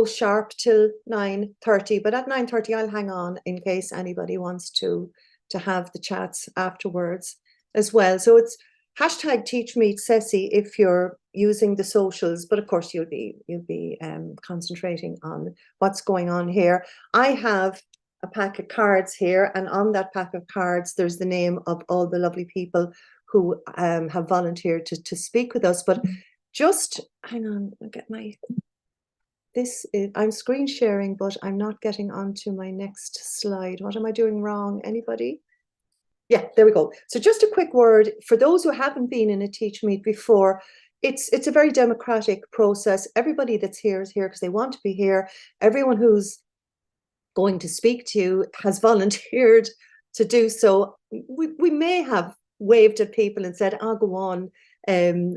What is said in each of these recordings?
sharp till 9:30, but at 9:30 I'll hang on in case anybody wants to have the chats afterwards as well. So it's hashtag TeachMeet CESI if you're using the socials, but of course you'll be concentrating on what's going on here. I have a pack of cards here, and on that pack of cards there's the name of all the lovely people who have volunteered to speak with us. But just hang on, I'll get my I'm screen sharing, but I'm not getting onto my next slide. What am I doing wrong? Anybody? Yeah, there we go. So just a quick word for those who haven't been in a TeachMeet before. It's a very democratic process. Everybody that's here is here because they want to be here. Everyone who's going to speak to you has volunteered to do so. We may have waved at people and said, "Oh, go on.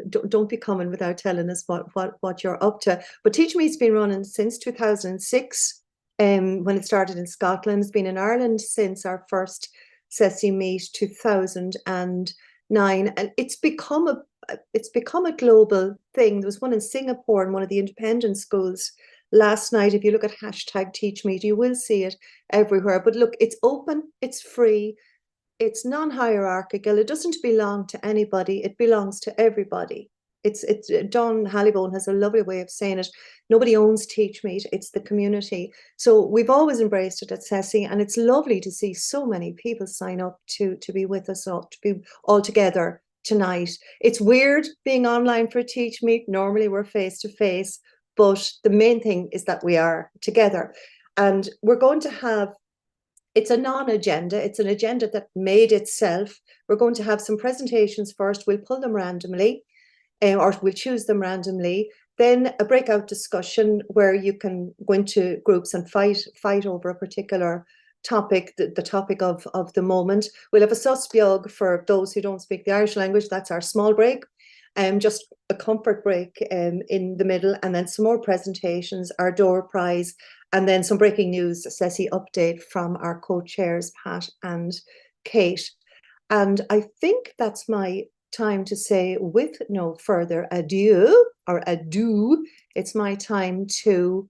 Don't be coming without telling us what you're up to." But TeachMeet's been running since 2006, when it started in Scotland. It's been in Ireland since our first CESI meet 2009, and it's become a global thing. There was one in Singapore in one of the independent schools last night. If you look at hashtag TeachMeet, you will see it everywhere. But look, it's open, it's free. It's non-hierarchical. It doesn't belong to anybody. It belongs to everybody. It's Don Hallibone has a lovely way of saying it. Nobody owns TeachMeet. It's the community. So we've always embraced it at CESI, and it's lovely to see so many people sign up to be with us, to be all together tonight. It's weird being online for TeachMeet. Normally we're face to face, but the main thing is that we are together, and we're going to have. It's a non-agenda. It's an agenda that made itself. We're going to have some presentations first. We'll pull them randomly, or we'll choose them randomly. Then a breakout discussion where you can go into groups and fight over a particular topic, the topic of the moment. We'll have a susbiog for those who don't speak the Irish language. That's our small break. Just a comfort break in the middle, and then some more presentations, our door prize, and then some breaking news, CESI update from our co-chairs, Pat and Kate. And I think that's my time to say, with no further ado, it's my time to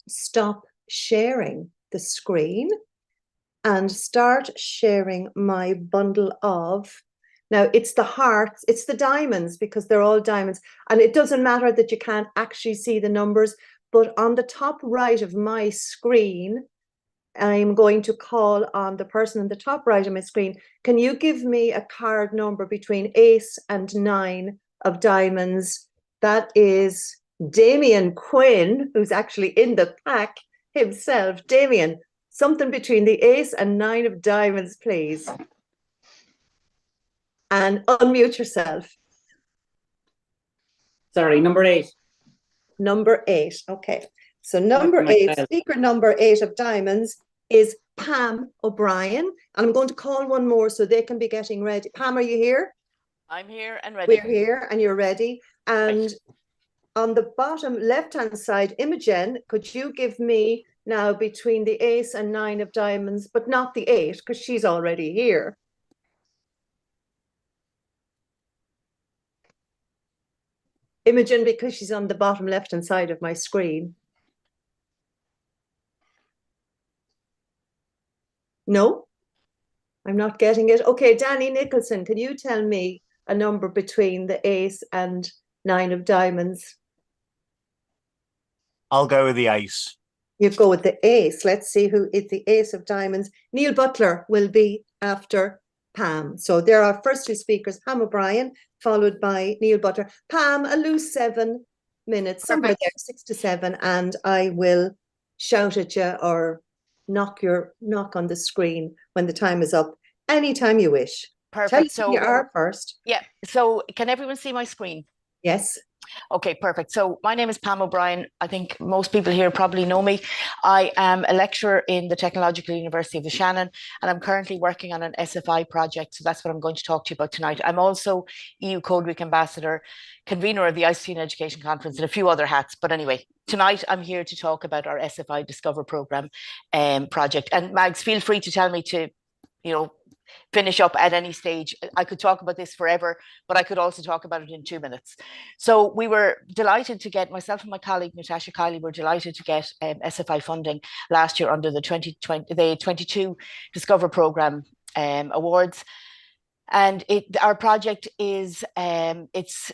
stop sharing the screen and start sharing my bundle of. Now, it's the hearts, it's the diamonds, because they're all diamonds. And it doesn't matter that you can't actually see the numbers, but on the top right of my screen, I'm going to call on the person on the top right of my screen. Can you give me a card number between ace and 9 of diamonds? That is Damien Quinn, who's actually in the pack himself. Damien, something between the ace and 9 of diamonds, please. And unmute yourself. Sorry, number 8. Number 8. Okay. So number 8, speaker number 8 of diamonds is Pam O'Brien. And I'm going to call one more so they can be getting ready. Pam, are you here? I'm here and ready. We're here and you're ready. And right. On the bottom left-hand side, Imogen, could you give me now between the ace and 9 of diamonds, but not the 8, because she's already here. Imogen, because she's on the bottom left-hand side of my screen. No, I'm not getting it. Okay, Danny Nicholson, can you tell me a number between the ace and 9 of diamonds? I'll go with the ace. You go with the ace. Let's see who is the ace of diamonds. Neil Butler will be after Pam. So there are first 2 speakers, Pam O'Brien, followed by Neil Butler. Pam, a loose 7 minutes, somewhere there, 6 to 7, and I will shout at you or knock on the screen when the time is up, anytime you wish. Perfect. Tell me who you are first. Yeah. So can everyone see my screen? Yes. Okay, perfect. So my name is Pam O'Brien. I think most people here probably know me. I am a lecturer in the Technological University of the Shannon, and I'm currently working on an SFI project. So that's what I'm going to talk to you about tonight. I'm also EU Code Week Ambassador, convener of the ICT and Education Conference, and a few other hats. But anyway, tonight I'm here to talk about our SFI Discover Programme project. And Mags, feel free to tell me to, finish up at any stage. I could talk about this forever, but I could also talk about it in 2 minutes. So we were delighted to get, myself and my colleague Natasha Kiley were delighted to get SFI funding last year under the 22 Discover Programme awards. And our project is it's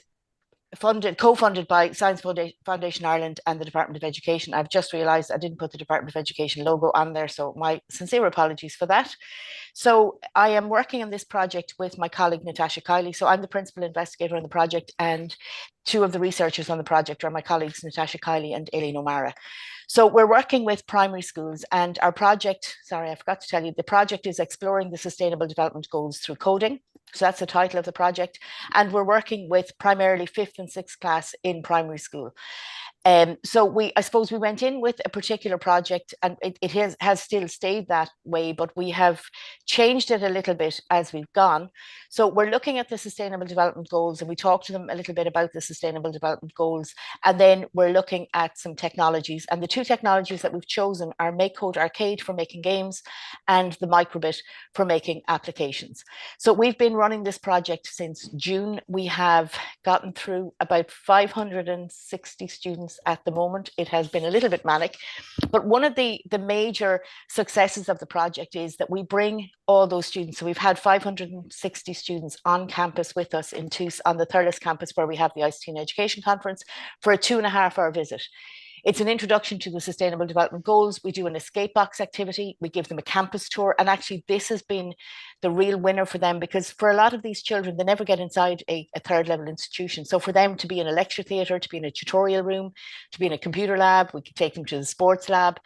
co-funded by Science Foundation Ireland and the Department of Education. I've just realised I didn't put the Department of Education logo on there, so my sincere apologies for that. So I am working on this project with my colleague Natasha Kiley. So I'm the principal investigator on the project, and two of the researchers on the project are my colleagues Natasha Kiley and Aileen O'Mara. So we're working with primary schools, and our project, sorry, I forgot to tell you, the project is exploring the Sustainable Development Goals through coding. So that's the title of the project. And we're working with primarily 5th and 6th class in primary school. So I suppose we went in with a particular project, and it has still stayed that way, but we have changed it a little bit as we've gone. So we're looking at the Sustainable Development Goals, and we talked to them a little bit about the Sustainable Development Goals. And then we're looking at some technologies. And the two technologies that we've chosen are MakeCode Arcade for making games and the Microbit for making applications. So we've been running this project since June. We have gotten through about 560 students at the moment. It has been a little bit manic, but one of the major successes of the project is that we bring all those students. So we've had 560 students on campus with us on the Thurles campus, where we have the ICT and Education Conference, for a 2.5-hour visit. It's an introduction to the Sustainable Development Goals. We do an escape box activity. We give them a campus tour. And actually, this has been the real winner for them, because for a lot of these children, they never get inside a third level institution. So for them to be in a lecture theatre, to be in a tutorial room, to be in a computer lab, we can take them to the sports lab,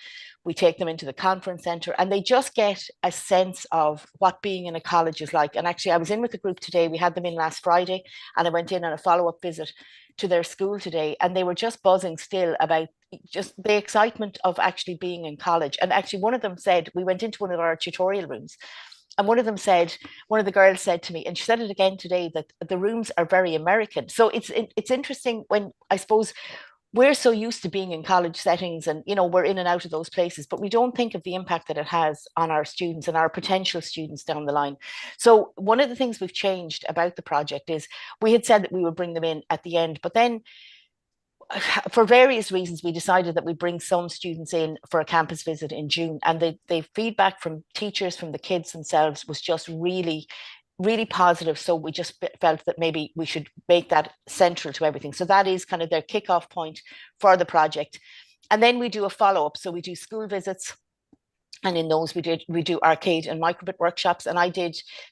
we take them into the conference centre, and they just get a sense of what being in a college is like. And actually, I was in with the group today. We had them in last Friday, and I went in on a follow-up visit to their school today, and they were just buzzing still about just the excitement of actually being in college. And actually, one of them said, we went into one of our tutorial rooms, and one of the girls said to me, and she said it again today, that the rooms are very American. So it's interesting when, I suppose, we're so used to being in college settings, and we're in and out of those places, but we don't think of the impact that it has on our students and our potential students down the line. So one of the things we've changed about the project is, we had said that we would bring them in at the end, but then for various reasons, we decided that we'd bring some students in for a campus visit in June, and the feedback from teachers, from the kids themselves, was just really positive. So we just felt that maybe we should make that central to everything. So that is kind of their kickoff point for the project. And then we do a follow-up. So we do school visits, and in those we do arcade and microbit workshops. And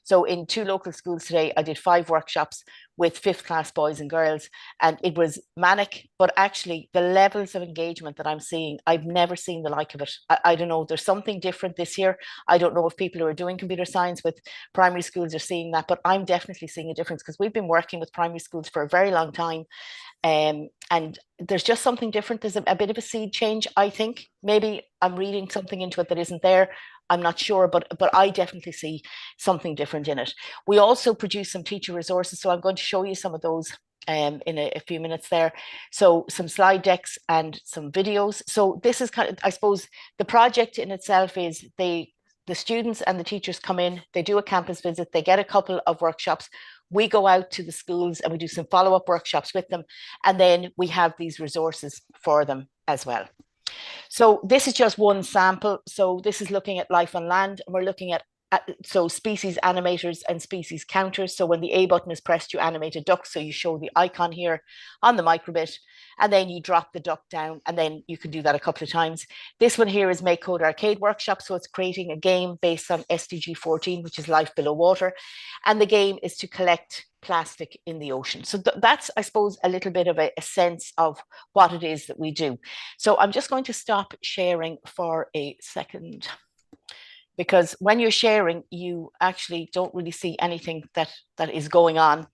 so in 2 local schools today, I did 5 workshops with 5th class boys and girls, and it was manic, but actually the levels of engagement that I'm seeing, I've never seen the like of it. I don't know, there's something different this year. I don't know if people who are doing computer science with primary schools are seeing that, but I'm definitely seeing a difference, because we've been working with primary schools for a very long time. And there's just something different. There's a bit of a seed change, I think. Maybe I'm reading something into it that isn't there. I'm not sure, but I definitely see something different in it. We also produce some teacher resources, so I'm going to show you some of those in a few minutes there. So some slide decks and some videos. So this is kind of, I suppose, the project in itself is the students and the teachers come in, they do a campus visit, they get a couple of workshops. We go out to the schools and we do some follow-up workshops with them. And then we have these resources for them as well. So this is just one sample. So this is looking at life on land, and we're looking at so species animators and species counters. So when the A button is pressed, you animate a duck. So you show the icon here on the microbit, and then you drop the duck down, and then you can do that a couple of times. This one here is MakeCode Arcade Workshop. So it's creating a game based on SDG 14, which is life below water. And the game is to collect plastic in the ocean. So that's, I suppose, a little bit of a sense of what it is that we do. So I'm just going to stop sharing for a second, because when you're sharing, you actually don't really see anything that is going on.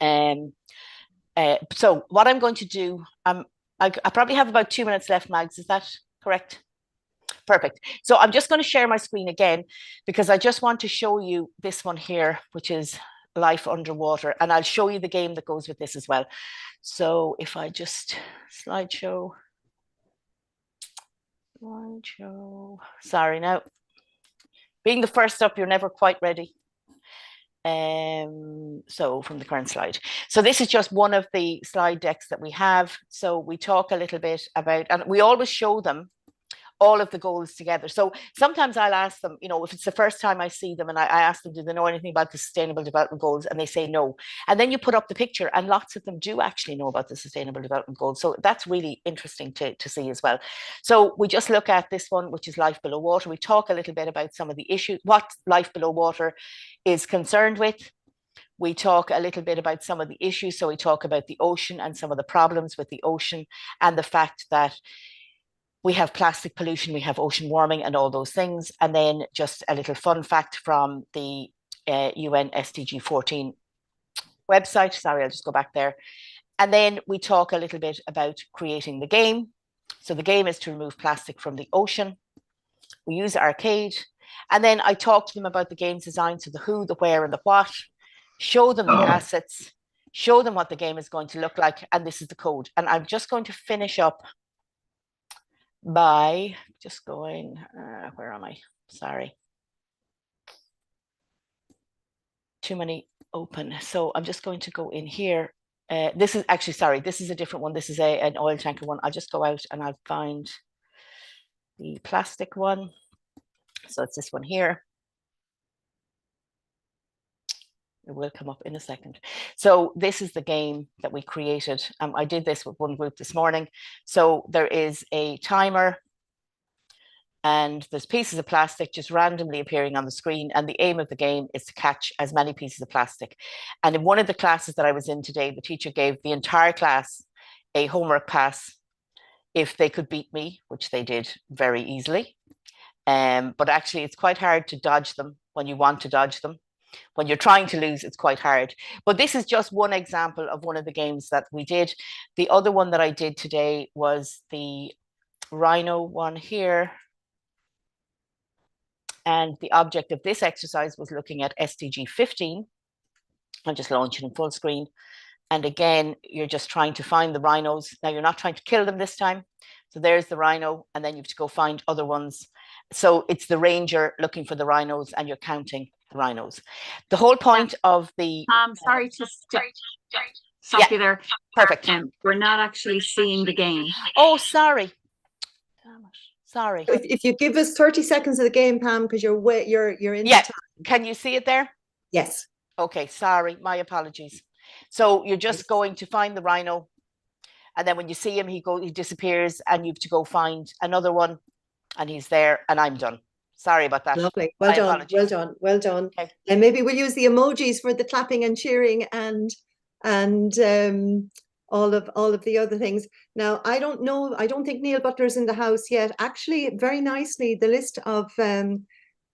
So what I'm going to do, I probably have about 2 minutes left, Mags, is that correct? Perfect. So I'm just going to share my screen again, because I just want to show you this one here, which is life underwater, and I'll show you the game that goes with this as well. So if I just slideshow, sorry now. Being the first up, you're never quite ready. So from the current slide. So this is just one of the slide decks that we have. So we talk a little bit about, and we always show them all of the goals together. So sometimes I'll ask them, you know, if it's the first time I see them and I ask them, do they know anything about the Sustainable Development Goals? And they say no. And then you put up the picture and lots of them do actually know about the Sustainable Development Goals. So that's really interesting to see as well. So we just look at this one, which is life below water. We talk a little bit about some of the issues, what life below water is concerned with. We talk a little bit about some of the issues. So we talk about the ocean and some of the problems with the ocean and the fact that we have plastic pollution, we have ocean warming and all those things. And then just a little fun fact from the UN SDG 14 website. Sorry, I'll just go back there. And then we talk a little bit about creating the game. So the game is to remove plastic from the ocean. We use arcade. And then I talk to them about the game's design. So the who, the where, and the what. Show them the assets. Show them what the game is going to look like. And this is the code. And I'm just going to finish up by just going, where am I? Sorry. Too many open. So I'm just going to go in here. This is actually, sorry, this is a different one. This is an oil tanker one. I'll just go out and I'll find the plastic one. So it's this one here. It will come up in a second. So this is the game that we created. I did this with one group this morning. So there is a timer and there's pieces of plastic just randomly appearing on the screen. And the aim of the game is to catch as many pieces of plastic. And in one of the classes that I was in today, the teacher gave the entire class a homework pass if they could beat me, which they did very easily. But actually, it's quite hard to dodge them when you want to dodge them. When you're trying to lose, it's quite hard. But this is just one example of one of the games that we did. The other one that I did today was the rhino one here. And the object of this exercise was looking at SDG 15. I'll just launch it in full screen. And again, you're just trying to find the rhinos. Now, you're not trying to kill them this time. So there's the rhino, and then you have to go find other ones. So it's the ranger looking for the rhinos, and you're counting the rhinos. The whole point of the... sorry to stop you there. Perfect. We're not actually seeing the game. Oh, sorry. Damn it. Sorry. If you give us 30 seconds of the game, Pam, because you're in the time. Can you see it there? Yes. Okay, sorry. My apologies. So you're just going to find the rhino, and then when you see him, he disappears, and you have to go find another one, and he's there, and I'm done. Sorry about that. Lovely. Well done. Apologies. Well done. Well done. Okay. And maybe we'll use the emojis for the clapping and cheering and all of the other things. Now, I don't know. I don't think Neil Butler is in the house yet. Actually, very nicely, the list of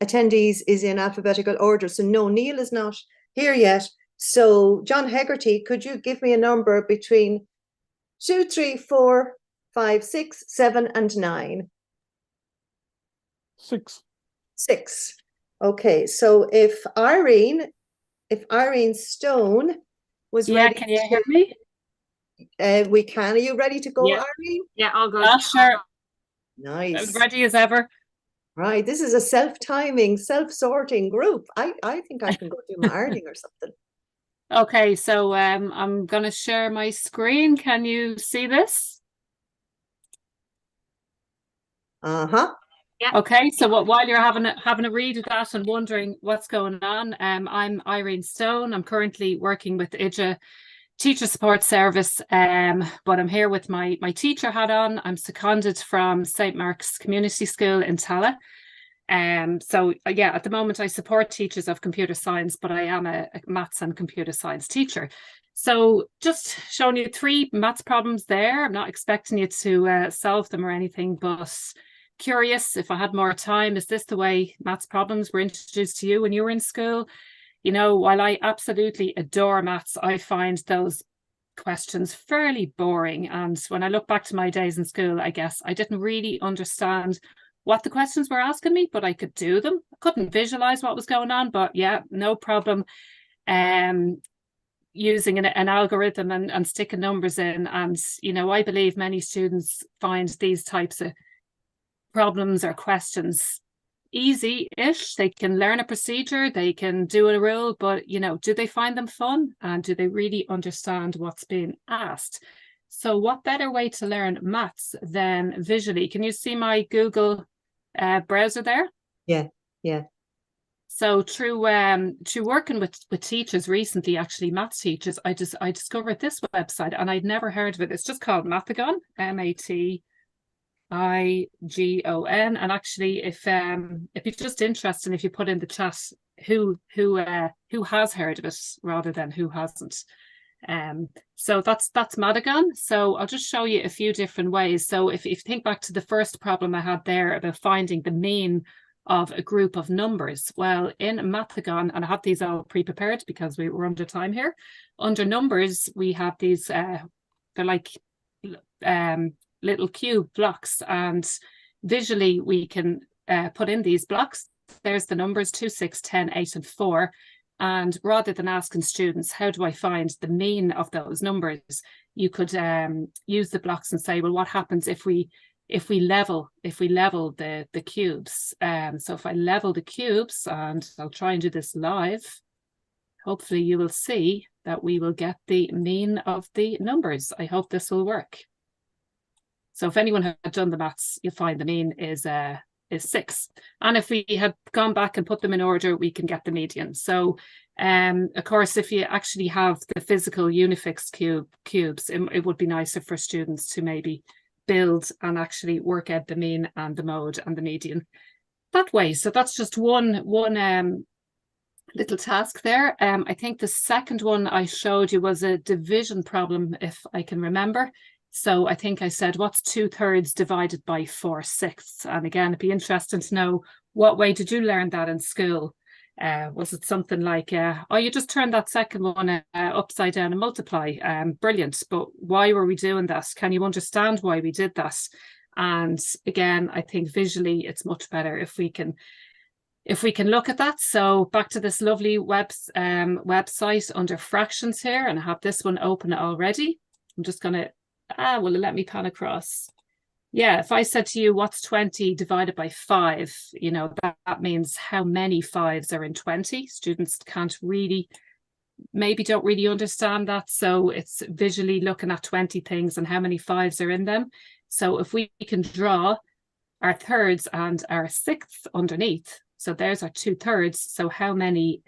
attendees is in alphabetical order. So no, Neil is not here yet. So John Hegarty, could you give me a number between 2, 3, 4, 5, 6, 7, and 9? 6. 6. Okay, so if Irene Stone was ready, can you hear me? We can. Are you ready to go, Yeah. Irene? Yeah, I'll go. Sure. Nice. As ready as ever. Right, this is a self-timing, self-sorting group. I think I can go do my ironing or something. Okay, so I'm gonna share my screen. Can you see this? Uh-huh. Yeah. Okay, so while you're having a read of that and wondering what's going on, I'm Irene Stone. I'm currently working with the IJA Teacher Support Service, but I'm here with my teacher hat on. I'm seconded from St. Mark's Community School in Tala. So yeah, at the moment I support teachers of computer science, but I am a maths and computer science teacher. So just showing you 3 maths problems there. I'm not expecting you to solve them or anything, but curious if I had more time. Is this the way maths problems were introduced to you when you were in school? You know, while I absolutely adore maths, I find those questions fairly boring. And when I look back to my days in school, I guess I didn't really understand what the questions were asking me, but I could do them. I couldn't visualize what was going on, but yeah, no problem. Using an algorithm and sticking numbers in. And, you know, I believe many students find these types of problems or questions easy-ish. They can learn a procedure, they can do a rule, but do they find them fun, and do they really understand what's being asked? So what better way to learn maths than visually? Can you see my Google browser there? Yeah. So through working with teachers recently, actually maths teachers, I discovered this website, and I'd never heard of it. It's just called Mathagon, Matigon. And actually, if you're just interested, if you put in the chat who has heard of it rather than who hasn't. So that's Madagon. So I'll just show you a few different ways. So if you think back to the first problem I had there about finding the mean of a group of numbers, well, in Mathagon, and I have these all pre-prepared because we were under time here. Under numbers, we have these they're like little cube blocks, and visually we can put in these blocks. There's the numbers 2, 6, 10, 8 and 4. And rather than asking students, how do I find the mean of those numbers, you could use the blocks and say, well, what happens if we level the cubes? So if I level the cubes, and I'll try and do this live, hopefully you will see that we will get the mean of the numbers. I hope this will work. So if anyone had done the maths, you'll find the mean is 6. And if we had gone back and put them in order, we can get the median. So of course, if you actually have the physical unifix cubes, it would be nicer for students to maybe build and actually work out the mean and the mode and the median that way. So that's just one little task there. I think the second one I showed you was a division problem, if I can remember. So I think I said, what's 2/3 divided by 4/6? And again, it'd be interesting to know, what way did you learn that in school? Was it something like, oh, you just turn that second one upside down and multiply? Brilliant. But why were we doing that? Can you understand why we did that? And again, I think visually it's much better if we can look at that. So back to this lovely website under fractions here, and I have this one open already. I'm just going to, will it let me pan across? Yeah, if I said to you, what's 20 divided by 5? That means how many 5s are in 20. Students don't really understand that. So it's visually looking at 20 things and how many 5s are in them. So if we can draw our thirds and our sixths underneath, so there's our 2/3. So how many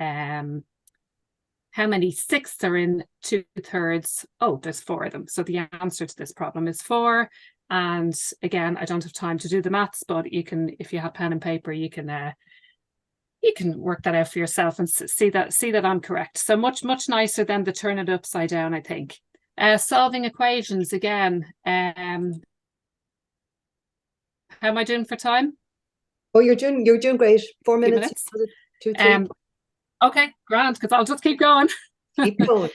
sixths are in 2/3? Oh, there's 4 of them. So the answer to this problem is 4. And again, I don't have time to do the maths, but you can, if you have pen and paper, you can work that out for yourself and see that I'm correct. So much nicer than the turn it upside down, I think. Solving equations again. How am I doing for time? Oh, you're doing great. 4 minutes. 2, 3. Okay, grand, because I'll just keep going. Keep going.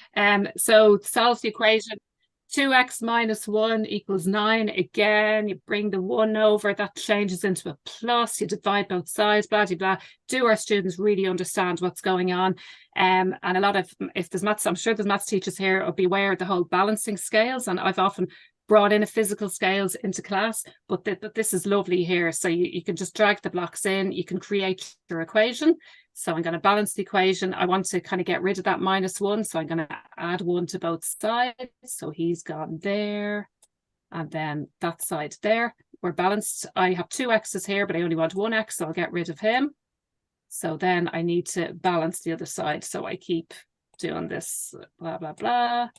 So solve the equation. 2x minus 1 equals 9. Again, you bring the 1 over, that changes into a plus, you divide both sides, blah, blah, blah. Do our students really understand what's going on? And a lot of, if there's maths, I'm sure there's maths teachers here will be aware of the whole balancing scales, and I've often brought in a physical scales into class, but this is lovely here. So you can just drag the blocks in, you can create your equation. So I'm going to balance the equation. I want to kind of get rid of that -1. So I'm going to add 1 to both sides. So he's gone there. And then that side there. We're balanced. I have 2 x's here, but I only want 1 x. So I'll get rid of him. So then I need to balance the other side. So I keep doing this, blah, blah, blah.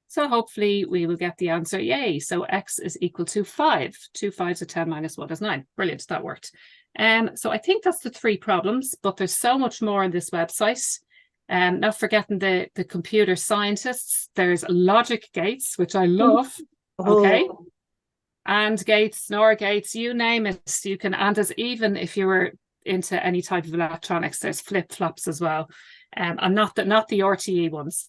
So hopefully we will get the answer. Yay. So x is equal to 5. 2 5s are 10 minus 1 is 9. Brilliant. That worked. So I think that's the 3 problems, but there's so much more on this website. Not forgetting the computer scientists. There's logic gates, which I love. Okay. And gates, NOR gates, you name it. You can, and as even if you were into any type of electronics, there's flip-flops as well. And not the RTE ones.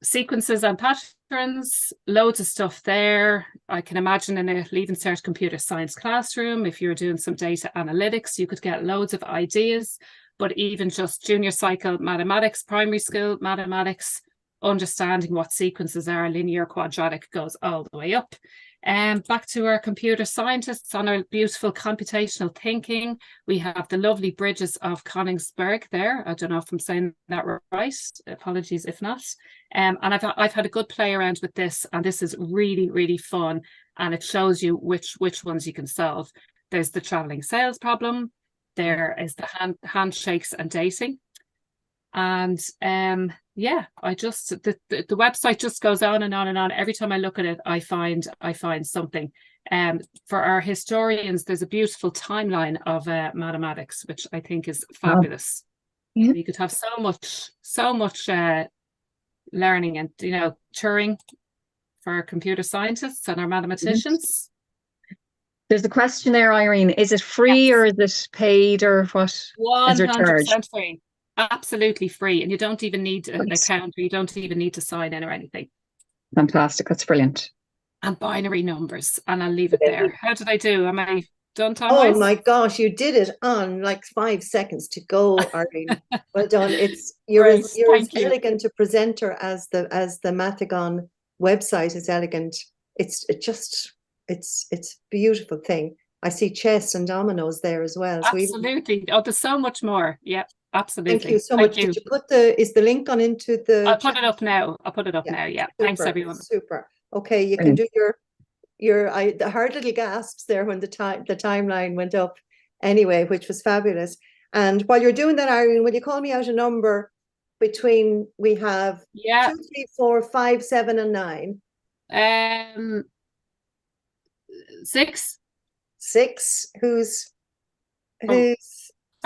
Sequences and patterns, loads of stuff there. I can imagine in a Leaving Cert computer science classroom, if you're doing some data analytics, you could get loads of ideas. But even just junior cycle mathematics, primary school mathematics, understanding what sequences are, linear, quadratic, goes all the way up. Back to our computer scientists on our beautiful computational thinking. We have the lovely Bridges of Coningsburg there. I don't know if I'm saying that right. Apologies if not. And I've had a good play around with this, and this is really, really fun. And it shows you which ones you can solve. There's the traveling sales problem. There is the handshakes and dating. And yeah, the website just goes on and on and on. Every time I look at it, I find something. For our historians, there's a beautiful timeline of mathematics, which I think is fabulous. Yeah. You could have so much learning, and Turing for our computer scientists and our mathematicians. There's a question there, Irene. Is it free or is it paid, or what? Is there charge? 100% free. Absolutely free, and you don't even need an account, or you don't even need to sign in or anything. Fantastic, that's brilliant. And binary numbers, and I'll leave it there. How did I do? Am I done, Tom? Oh my gosh, you did it on like 5 seconds to go, Irene. Well done. You're as elegant a presenter as the Mathagon website is elegant. It's a beautiful thing. I see chess and dominoes there as well. Absolutely. There's so much more. Yep. Absolutely. Thank you so much. Did you put is the link on into the I'll put it up now. Yeah. Super, thanks everyone. Super. Okay, you can do the hard little gasps there when the timeline went up anyway, which was fabulous. And while you're doing that, Irene, will you call me out a number between we have 2, 3, 4, 5, 7 and 9? 6. 6. Who's I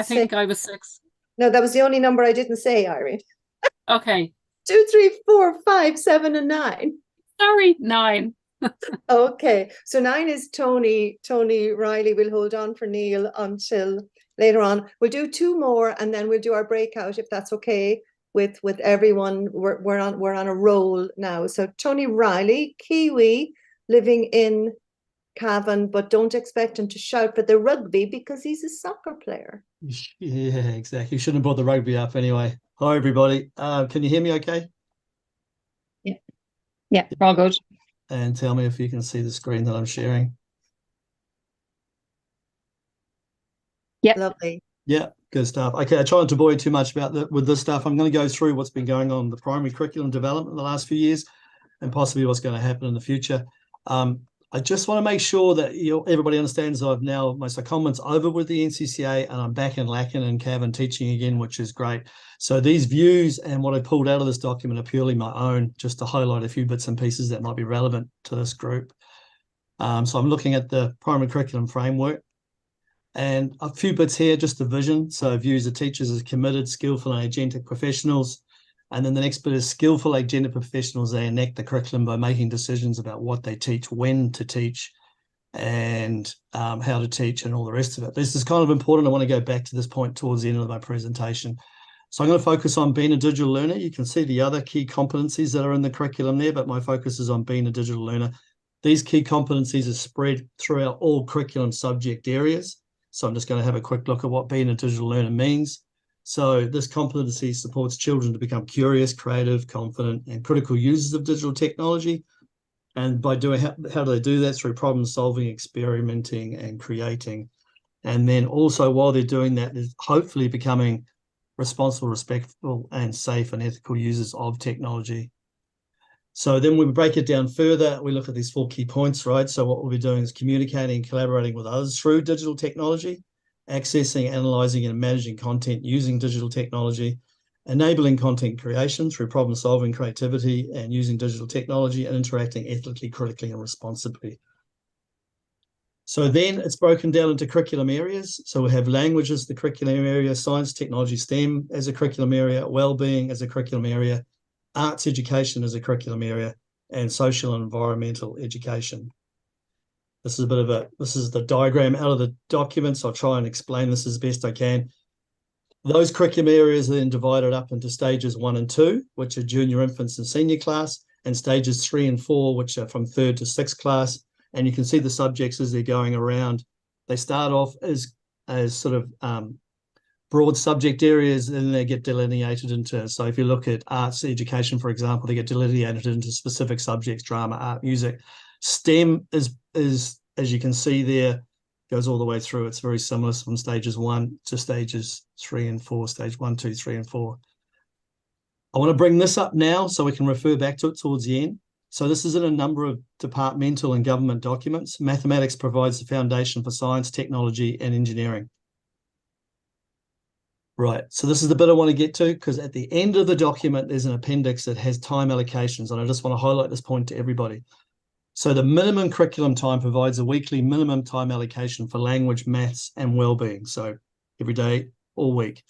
think I was 6. No, that was the only number I didn't say, Irene. Okay. 2, 3, 4, 5, 7 and 9. Sorry, 9. Okay, so 9 is Tony Riley. We'll hold on for Neil until later on. We'll do 2 more, and then we'll do our breakout, if that's okay with everyone. We're on a roll now. So Tony Riley, Kiwi, living in Cavan, but don't expect him to shout for the rugby because he's a soccer player. Yeah, exactly. You shouldn't have brought the rugby up anyway. Hi, everybody. Can you hear me okay? Yeah, all good. And tell me if you can see the screen that I'm sharing. Yeah. Lovely. Yeah, good stuff. Okay, I try not to bore you too much with this stuff. I'm going to go through what's been going on in the primary curriculum development in the last few years and possibly what's going to happen in the future. I just want to make sure that everybody understands I've now, my secondment's over with the NCCA and I'm back in Lacken and Cavan teaching again, which is great. So these views and what I pulled out of this document are purely my own, just to highlight a few bits and pieces that might be relevant to this group. So I'm looking at the primary curriculum framework and a few bits here, just the vision. So views the teachers as committed, skillful and agentic professionals. And then the next bit is skillful agentic professionals. They enact the curriculum by making decisions about what they teach, when to teach, and how to teach, and all the rest of it. This is kind of important. I want to go back to this point towards the end of my presentation. So I'm going to focus on being a digital learner. You can see the other key competencies that are in the curriculum there, but my focus is on being a digital learner. These key competencies are spread throughout all curriculum subject areas. So I'm just going to have a quick look at what being a digital learner means. So this competency supports children to become curious, creative, confident, and critical users of digital technology. And by doing, how do they do that? Through problem solving, experimenting, and creating. And then also while they're doing that, is hopefully becoming responsible, respectful, and safe and ethical users of technology. So then we break it down further. We look at these 4 key points, right? So what we'll be doing is communicating and collaborating with others through digital technology, accessing, analyzing, and managing content using digital technology, enabling content creation through problem solving, creativity, and using digital technology, and interacting ethically, critically, and responsibly. So then it's broken down into curriculum areas. So we have language as the curriculum area, science, technology, STEM as a curriculum area, well-being as a curriculum area, arts education as a curriculum area, and social and environmental education. This is this is the diagram out of the documents. I'll try and explain this as best I can. Those curriculum areas are then divided up into stages 1 and 2, which are junior infants and senior class, and stages 3 and 4, which are from 3rd to 6th class. And you can see the subjects as they're going around. They start off as sort of broad subject areas, and then they get delineated into, so if you look at arts education, for example, they get delineated into specific subjects, drama, art, music. STEM is as you can see there, goes all the way through. It's very similar from stages 1 to stages 3 and 4, stage 1, 2, 3, and 4. I want to bring this up now so we can refer back to it towards the end. So this is in a number of departmental and government documents. Mathematics provides the foundation for science, technology, and engineering. Right, so this is the bit I want to get to, because at the end of the document, there's an appendix that has time allocations, and I just want to highlight this point to everybody. So the minimum curriculum time provides a weekly minimum time allocation for language, maths, and wellbeing. So every day, all week.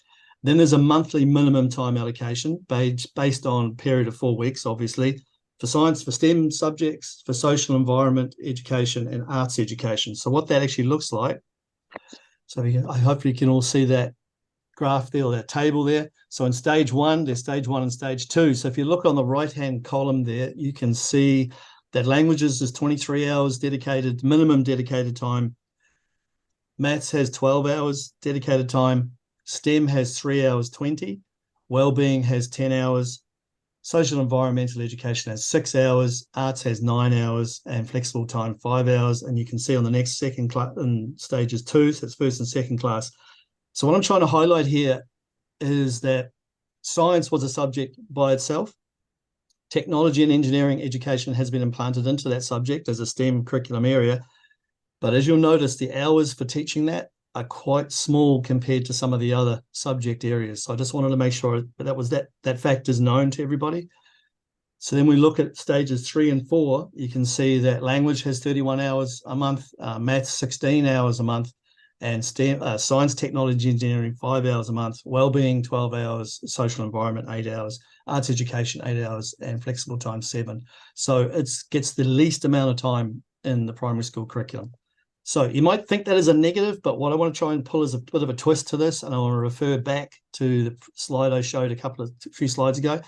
Then there's a monthly minimum time allocation based on a period of 4 weeks, obviously, for science, for STEM subjects, for social environment education, and arts education. So what that actually looks like, so I hope you can all see that graph there, or that table there. So in stage 1, there's stage 1 and stage 2. So if you look on the right-hand column there, you can see that languages is 23 hours dedicated, minimum dedicated time. Maths has 12 hours dedicated time. STEM has 3 hours 20. Wellbeing has 10 hours. Social environmental education has 6 hours. Arts has 9 hours, and flexible time 5 hours. And you can see on the next second class in stages 2, so it's first and second class. So what I'm trying to highlight here is that science was a subject by itself. Technology and engineering education has been implanted into that subject as a STEM curriculum area. But as you'll notice, the hours for teaching that are quite small compared to some of the other subject areas. So I just wanted to make sure that fact is known to everybody. So then we look at stages 3 and 4, you can see that language has 31 hours a month, maths 16 hours a month, and STEM, science, technology, engineering 5 hours a month, wellbeing 12 hours, social environment 8 hours, arts education 8 hours, and flexible time 7. So it gets the least amount of time in the primary school curriculum. So you might think that is a negative, but what I want to try and pull is a bit of a twist to this, and I want to refer back to the slide I showed a few slides ago.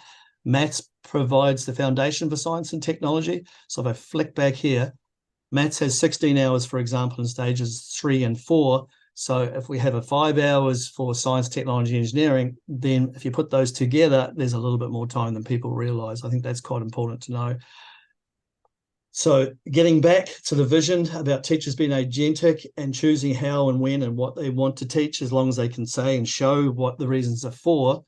Maths provides the foundation for science and technology. So if I flick back here, Maths has 16 hours, for example, in stages 3 and 4. So if we have 5 hours for science, technology, engineering, then if you put those together, there's a little bit more time than people realize. I think that's quite important to know. So getting back to the vision about teachers being agentic and choosing how and when and what they want to teach, as long as they can say and show what the reasons are for,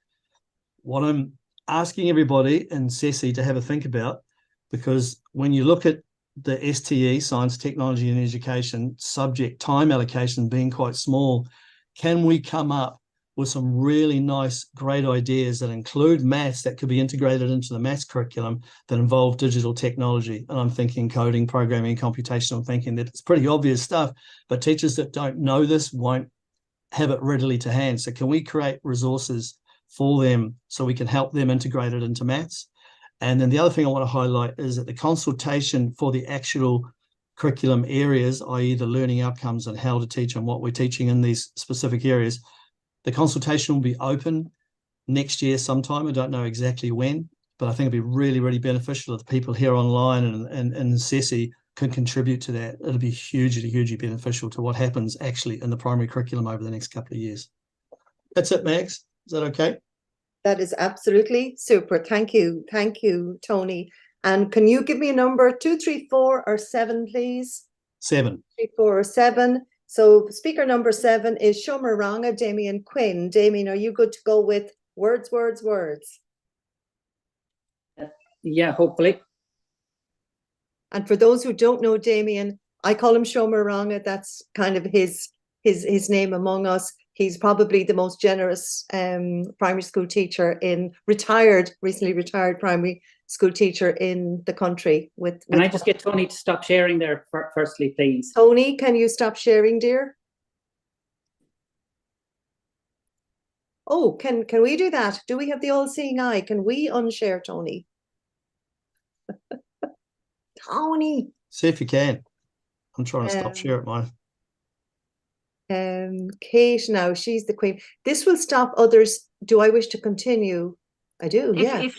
what I'm asking everybody in CESI to have a think about, because when you look at the STE, science, technology and education, subject time allocation being quite small, can we come up with some really nice, great ideas that include maths that could be integrated into the maths curriculum that involve digital technology? And I'm thinking coding, programming, computational thinking. That it's pretty obvious stuff, but teachers that don't know this won't have it readily to hand. So can we create resources for them so we can help them integrate it into maths? And then the other thing I want to highlight is that the consultation for the actual curriculum areas, i.e. the learning outcomes and how to teach and what we're teaching in these specific areas, the consultation will be open next year sometime. I don't know exactly when, but I think it'd be really, really beneficial if the people here online and CESI can contribute to that. It'll be hugely, hugely beneficial to what happens actually in the primary curriculum over the next couple of years. That's it, Max. Is that okay? That is absolutely super. Thank you. Thank you, Tony. And can you give me a number, 2, 3, 4, or 7, please? 7. 3, 4, or 7. So speaker number 7 is Shomaranga Damien Quinn. Damien, are you good to go with words, words, words? Yeah, hopefully. And for those who don't know Damien, I call him Shomaranga. That's kind of his name among us. He's probably the most generous primary school teacher recently retired primary school teacher in the country. Can I just get Tony to stop sharing there firstly, please? Tony, can you stop sharing, dear? Oh, can we do that? Do we have the all-seeing eye? Can we unshare Tony? Tony. See if you can. I'm trying to stop sharing mine. Kate now, she's the queen. This will stop others. Do I wish to continue? I do, yeah. If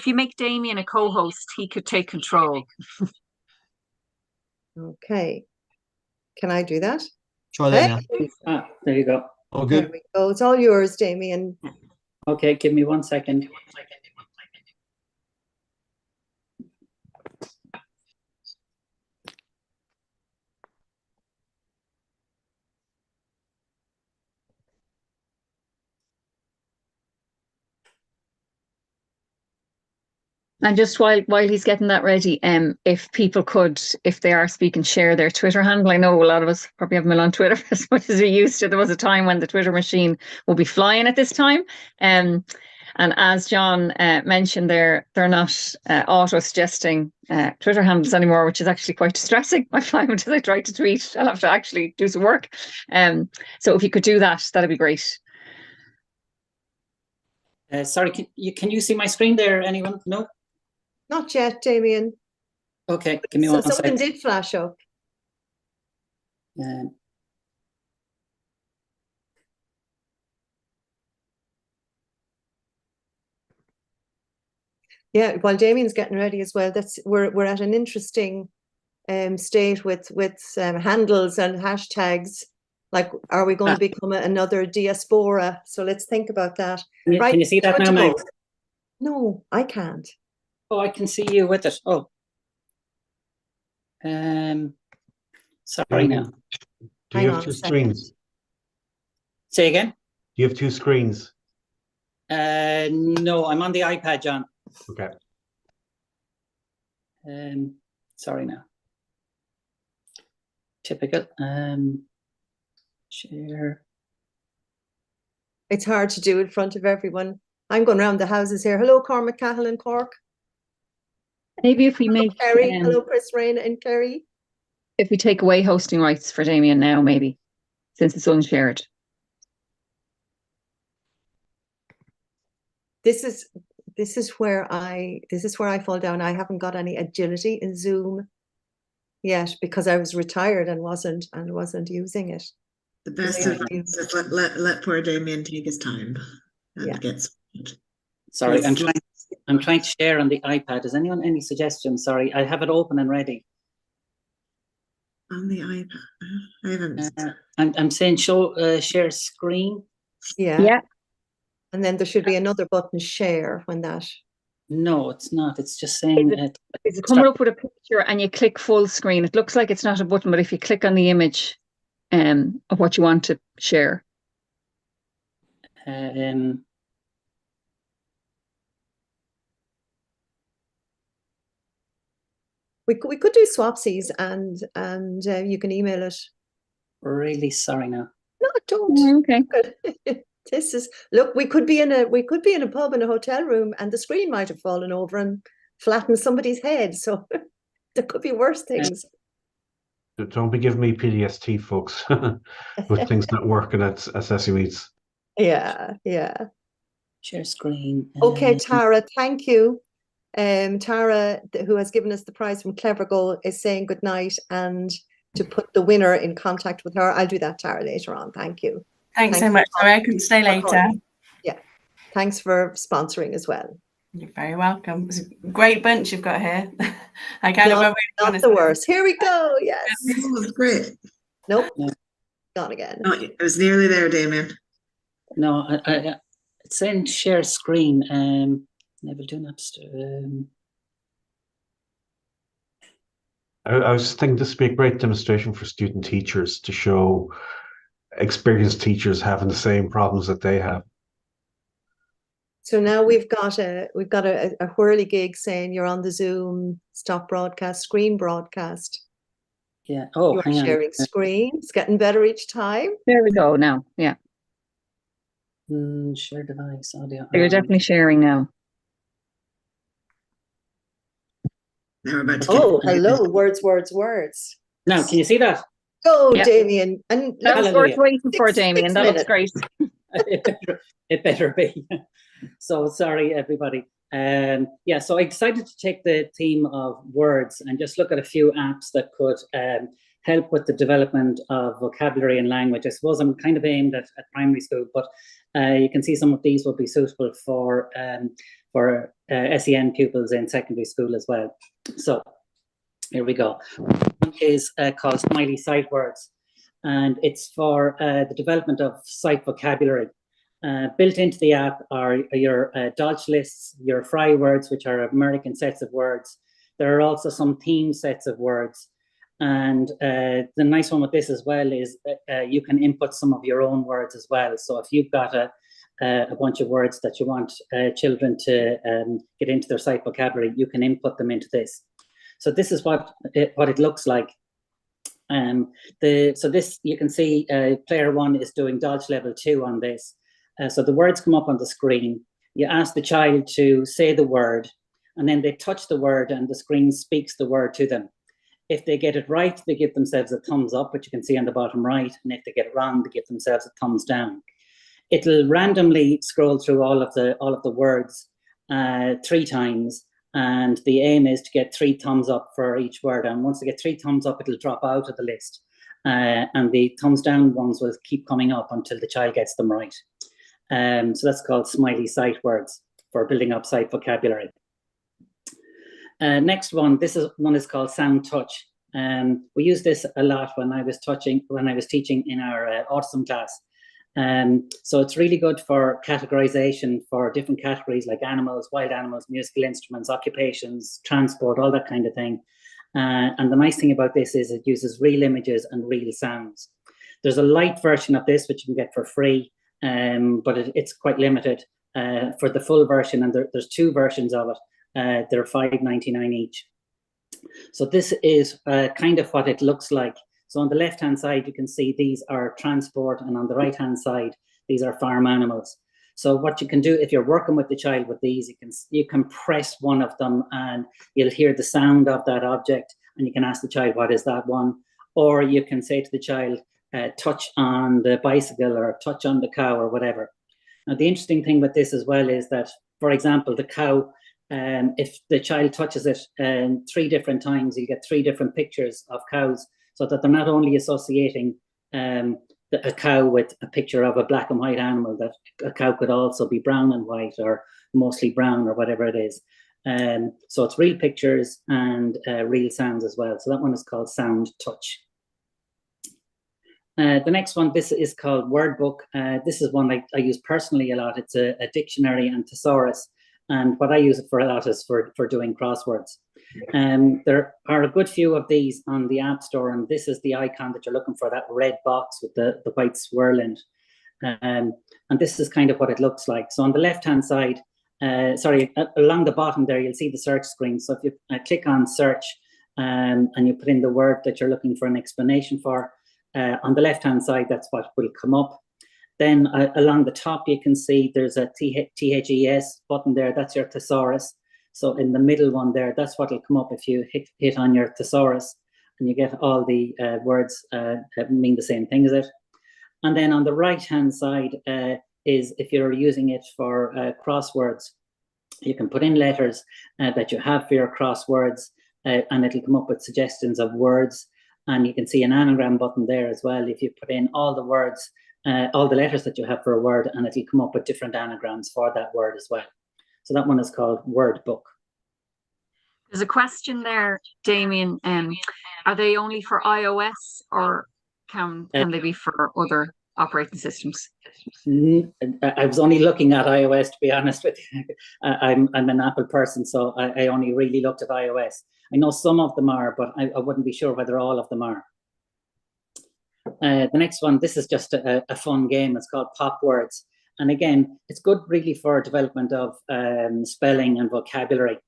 you make Damien a co-host, he could take control. Okay. Can I do that? Try that now. There you go. Oh, good. There we go. It's all yours, Damien. Okay, give me 1 second. And just while he's getting that ready, if people could, if they are speaking, share their Twitter handle. I know a lot of us probably haven't been on Twitter as much as we used to. There was a time when the Twitter machine will be flying at this time. And as John mentioned, they're not auto-suggesting Twitter handles anymore, which is actually quite distressing. I find as I try to tweet, I'll have to actually do some work. So if you could do that, that'd be great. Sorry, can you see my screen there, anyone? No? Not yet, Damien. Okay, give me one Something second. did flash up. Yeah, while Damien's getting ready as well, we're at an interesting state with handles and hashtags. Like, are we going to become another diaspora? So let's think about that. Right? Can you see that now, Meg? No, I can't. Oh, I can see you with it. Oh. Sorry now. Do you have two screens? Say again? Do you have two screens? No, I'm on the iPad, John. Okay. Sorry now. Typical. Share. It's hard to do in front of everyone. I'm going around the houses here. Hello, Cormac Cahill in Cork. Maybe if we make Kerry. Hello, Chris, Reina, and Kerry. If we take away hosting rights for Damien now, maybe, since it's unshared. This is where I fall down. I haven't got any agility in Zoom yet because I was retired and wasn't using it. The best advice is let poor Damien take his time and get started. Sorry, I'm trying to share on the iPad. Has anyone any suggestions? Sorry, I have it open and ready. On the iPad, I haven't. I'm saying show share screen. Yeah. And then there should be another button, share, when that. No, it's not. It's just saying. Is it coming up with a picture and you click full screen? It looks like it's not a button, but if you click on the image of what you want to share. We could do swapsies and you can email it. Really sorry now. No, don't. Okay. This is look. We could be in a pub in a hotel room, and the screen might have fallen over and flattened somebody's head. So there could be worse things. Don't be giving me PTSD, folks, with things not working at CESI meets. Yeah. Share screen. Okay, Tara. Thank you. Tara, who has given us the prize from Clever Goal, is saying good night and to put the winner in contact with her. I'll do that, Tara, later on. Thank you. Thanks so much. Sorry, I couldn't stay later. Yeah. Thanks for sponsoring as well. You're very welcome. It's a great bunch you've got here. I kind of not the worst. Here we go. Yes. That was great. Nope. Gone again. No, it was nearly there, Damien. No, it's saying share screen. Never do that. I was thinking this would be a great demonstration for student teachers to show experienced teachers having the same problems that they have. So now we've got a whirligig saying you're on the Zoom, stop broadcast, screen broadcast. Yeah. Oh, you're sharing screen. It's getting better each time. There we go now. Yeah. Share device audio. You're definitely sharing now. Now we're about to hello, words. Now, can you see that? Go, Damien. And that was worth waiting for, Damien. That looks great. It better be. So sorry, everybody. Yeah, so I decided to take the theme of words and just look at a few apps that could help with the development of vocabulary and language. I suppose I'm kind of aimed at primary school, but you can see some of these will be suitable for SEN pupils in secondary school as well. So here we go. One is called Smiley Sight Words, and it's for the development of sight vocabulary. Built into the app are your Dodge lists, your Fry words, which are American sets of words. There are also some theme sets of words. And the nice one with this as well is that you can input some of your own words as well. So if you've got a bunch of words that you want children to get into their sight vocabulary, you can input them into this. So this is what it looks like. So this, you can see player 1 is doing Dodge level 2 on this. So the words come up on the screen. You ask the child to say the word, and then they touch the word and the screen speaks the word to them. If they get it right, they give themselves a thumbs up, which you can see on the bottom right. And if they get it wrong, they give themselves a thumbs down. It'll randomly scroll through all of the words 3 times. And the aim is to get 3 thumbs up for each word. And once they get 3 thumbs up, it'll drop out of the list. And the thumbs down ones will keep coming up until the child gets them right. So that's called smiley sight words for building up sight vocabulary. Next one, one is called sound touch. We use this a lot when I was teaching in our autism class. So it's really good for categorization for different categories like animals, wild animals, musical instruments, occupations, transport, all that kind of thing. And the nice thing about this is it uses real images and real sounds. There's a light version of this, which you can get for free, but it's quite limited. For the full version, and there's 2 versions of it, they're $5.99 each. So this is kind of what it looks like. So on the left-hand side, you can see these are transport, and on the right-hand side, these are farm animals. So what you can do if you're working with the child with these, you can press one of them and you'll hear the sound of that object, and you can ask the child, what is that one? Or you can say to the child, touch on the bicycle or touch on the cow or whatever. Now, the interesting thing with this as well is that, for example, the cow, if the child touches it 3 different times, you get 3 different pictures of cows, so that they're not only associating a cow with a picture of a black and white animal, that a cow could also be brown and white or mostly brown or whatever it is. So it's real pictures and real sounds as well. So that one is called sound touch. The next one, this is called Word Book. This is one I use personally a lot. It's a dictionary and thesaurus. And what I use it for a lot is for doing crosswords. There are a good few of these on the App Store, and this is the icon that you're looking for, that red box with the white swirl in it. And this is kind of what it looks like. So on the left-hand side, along the bottom there, you'll see the search screen. So if you click on search and you put in the word that you're looking for an explanation for, on the left-hand side, that's what will come up. Then along the top, you can see there's a THES button there. That's your thesaurus. So in the middle one there, that's what will come up if you hit on your thesaurus, and you get all the words that mean the same thing as it. And then on the right-hand side is if you're using it for crosswords, you can put in letters that you have for your crosswords, and it'll come up with suggestions of words. And you can see an anagram button there as well. If you put in all the words, all the letters that you have for a word, and it'll come up with different anagrams for that word as well. So that one is called Word Book. There's a question there, Damien. Are they only for iOS, or can they be for other operating systems? I was only looking at iOS, to be honest with you. I'm an Apple person, so I only really looked at iOS. I know some of them are, but I wouldn't be sure whether all of them are. The next one, this is just a fun game. It's called Pop Words. And again, it's good really for development of spelling and vocabulary.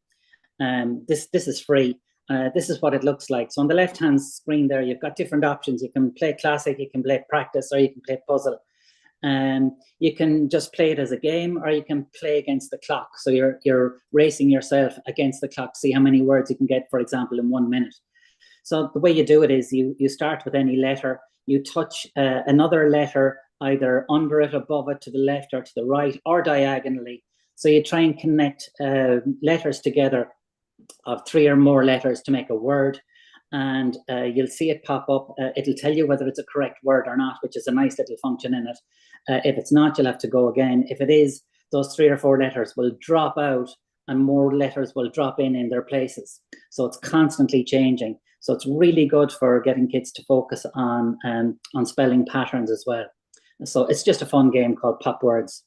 This is free. This is what it looks like. So on the left-hand screen there, you've got different options. You can play classic, you can play practice, or you can play puzzle. You can just play it as a game, or you can play against the clock. So you're racing yourself against the clock, see how many words you can get, for example, in 1 minute. So the way you do it is you start with any letter, you touch another letter either under it, above it, to the left or to the right, or diagonally. So you try and connect letters together of 3 or more letters to make a word, and you'll see it pop up. It'll tell you whether it's a correct word or not, which is a nice little function in it. If it's not, you'll have to go again. If it is, those 3 or 4 letters will drop out and more letters will drop in their places. So it's constantly changing. So it's really good for getting kids to focus on spelling patterns as well. So it's just a fun game called Pop Words.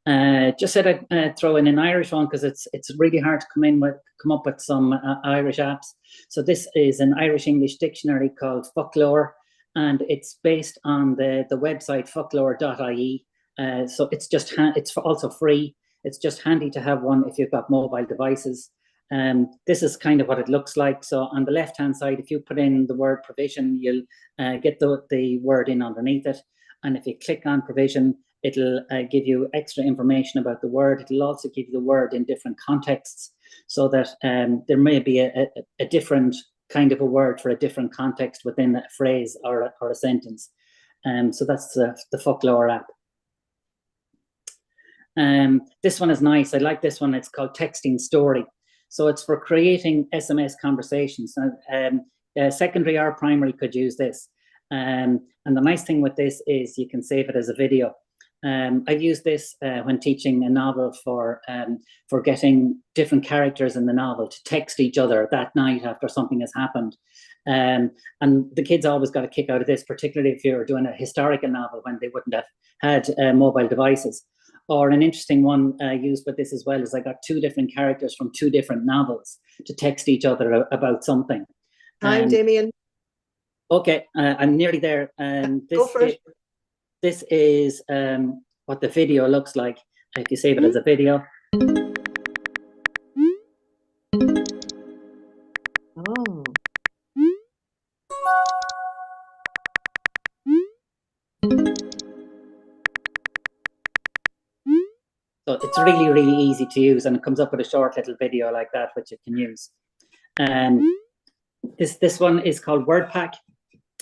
Just said I'd throw in an Irish one because it's really hard to come up with some Irish apps. So this is an Irish-English dictionary called Folklore, and it's based on the website folklore.ie. So it's just it's also free. It's just handy to have one if you've got mobile devices. This is kind of what it looks like. So on the left-hand side, if you put in the word provision, you'll get the word in underneath it. And if you click on provision, it'll give you extra information about the word. It'll also give you the word in different contexts, so that there may be a different kind of a word for a different context within a phrase or a sentence. So that's the Folklore app. This one is nice. I like this one. It's called Texting Story. So it's for creating SMS conversations. Secondary or primary could use this. And the nice thing with this is you can save it as a video. I've used this when teaching a novel for getting different characters in the novel to text each other that night after something has happened. And the kids always got a kick out of this, particularly if you're doing a historical novel when they wouldn't have had mobile devices. Or an interesting one used with this as well is I got 2 different characters from 2 different novels to text each other about something. Hi, Damien. Okay, I'm nearly there. Go for it. This is what the video looks like if you save it as a video. Oh. So it's really, really easy to use, and it comes up with a short little video like that, which you can use. This one is called WordPack.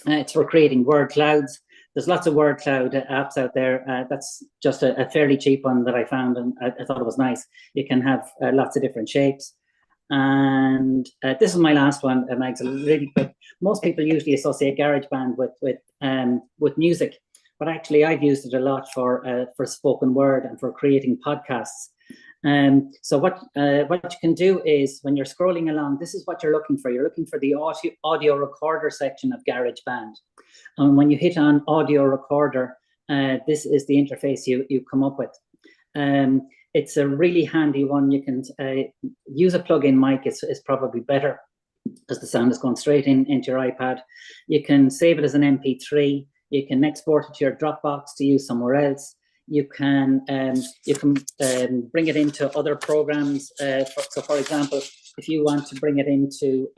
It's for creating word clouds. There's lots of word cloud apps out there. That's just a fairly cheap one that I found, and I thought it was nice. You can have lots of different shapes. And this is my last one, Mags, really quick. Most people usually associate GarageBand with music, but actually I've used it a lot for spoken word and for creating podcasts. So what you can do is when you're scrolling along, this is what you're looking for. You're looking for the audio recorder section of GarageBand. And when you hit on audio recorder, this is the interface you come up with. It's a really handy one. You can use a plug-in mic is probably better because the sound is going straight into your iPad. You can save it as an MP3. You can export it to your Dropbox to use somewhere else. You can bring it into other programs. So, for example, if you want to bring it into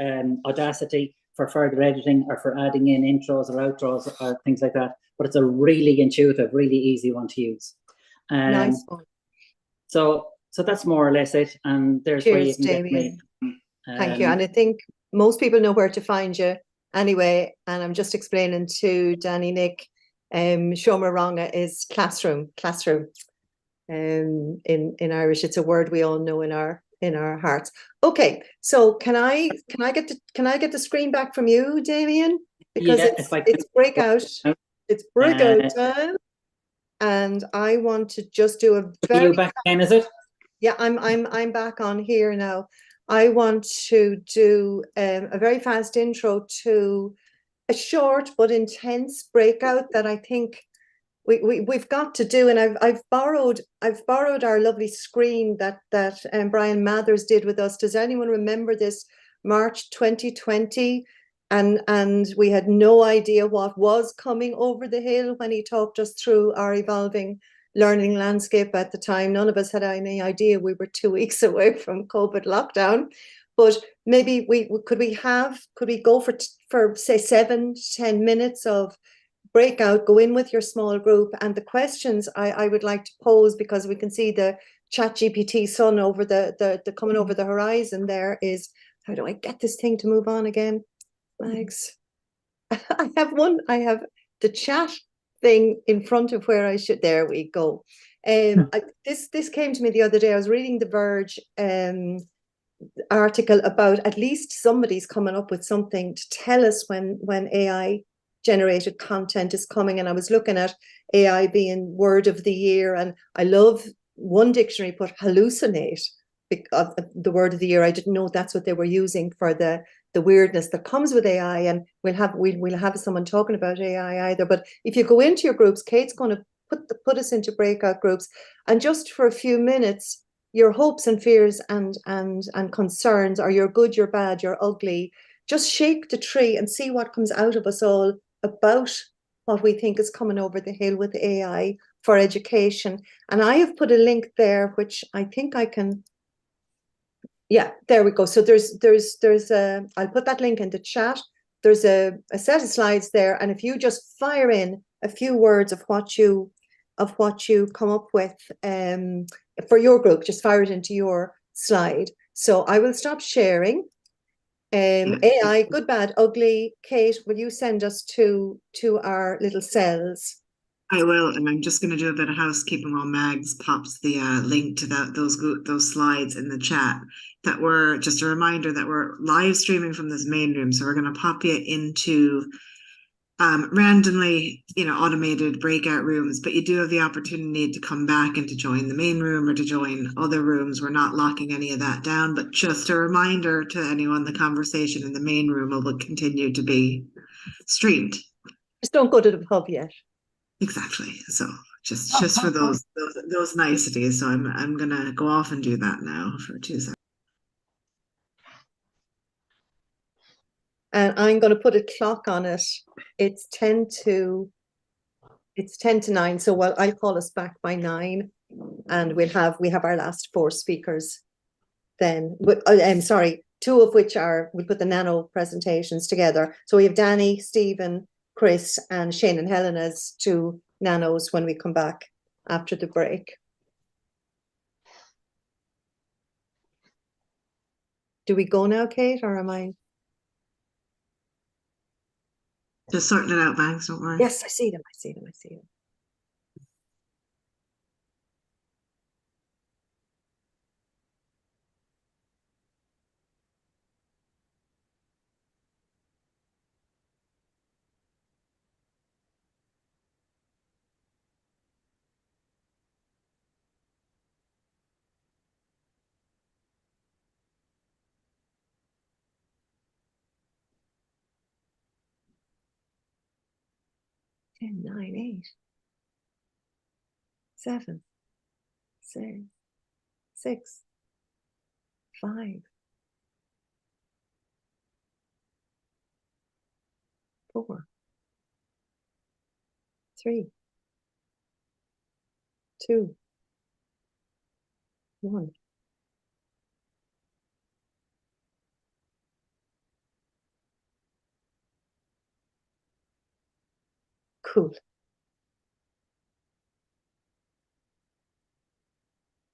Audacity for further editing or for adding in intros or outros or things like that. But it's a really intuitive, really easy one to use. Nice one. So that's more or less it. And there's where you can get me. Thank you. And I think most people know where to find you anyway. And I'm just explaining to Danny, Nick, Shomaranga is classroom. In Irish, it's a word we all know in our hearts. Okay, so can I get the screen back from you, Damien? Because it's breakout. It's breakout time. And I want to just do a very. Are you back again, is it? Yeah, I'm back on here now. I want to do a very fast intro to a short but intense breakout that I think we've got to do. And I've borrowed our lovely screen that Brian Mathers did with us. Does anyone remember this? March 2020. And we had no idea what was coming over the hill when he talked us through our evolving learning landscape at the time. None of us had any idea we were 2 weeks away from COVID lockdown. But maybe could we go for say 7 to 10 minutes of breakout, go in with your small group, and the questions I would like to pose, because we can see the ChatGPT sun over the coming over the horizon there, is how do I get this thing to move on again? Mags. I have the chat thing in front of where I should. There we go. This came to me the other day. I was reading the Verge article about at least somebody's coming up with something to tell us when AI generated content is coming. And I was looking at AI being word of the year, and I love one dictionary put hallucinate of the word of the year. I didn't know that's what they were using for the weirdness that comes with AI, and we'll have someone talking about AI either. But if you go into your groups, Kate's going to put us into breakout groups, and just for a few minutes, your hopes and fears and concerns, or your good, your bad, your ugly, just shake the tree and see what comes out of us all about what we think is coming over the hill with AI. for education. And I have put a link there, which I think I can. Yeah, there we go. So there's I'll put that link in the chat. There's a set of slides there, and if you just fire in a few words of what you come up with for your group, just fire it into your slide. So I will stop sharing. AI, good, bad, ugly. Kate, will you send us to our little cells? I will, and I'm just going to do a bit of housekeeping while Mags pops the link to those slides in the chat. That we're just a reminder that we're live streaming from this main room, so we're going to pop you into randomly, automated breakout rooms, but you do have the opportunity to come back and to join the main room or to join other rooms. We're not locking any of that down, but just a reminder to anyone, the conversation in the main room will continue to be streamed. Just don't go to the pub yet. Exactly. So just for those niceties. So I'm gonna go off and do that now for 2 seconds. And I'm going to put a clock on it. It's 10 to 9. So I'll call us back by 9, and we have our last 4 speakers then. I'm sorry, 2 of which we'll put the nano presentations together. So we have Danny, Stephen, Chris, and Shane and Helen as 2 nanos when we come back after the break. Do we go now, Kate, or am I? Just sorting it out, Mags, don't worry. Yes, I see them. Ten, 9, 8, 7, 6, 5, 4, 3, 2, 1. Cool.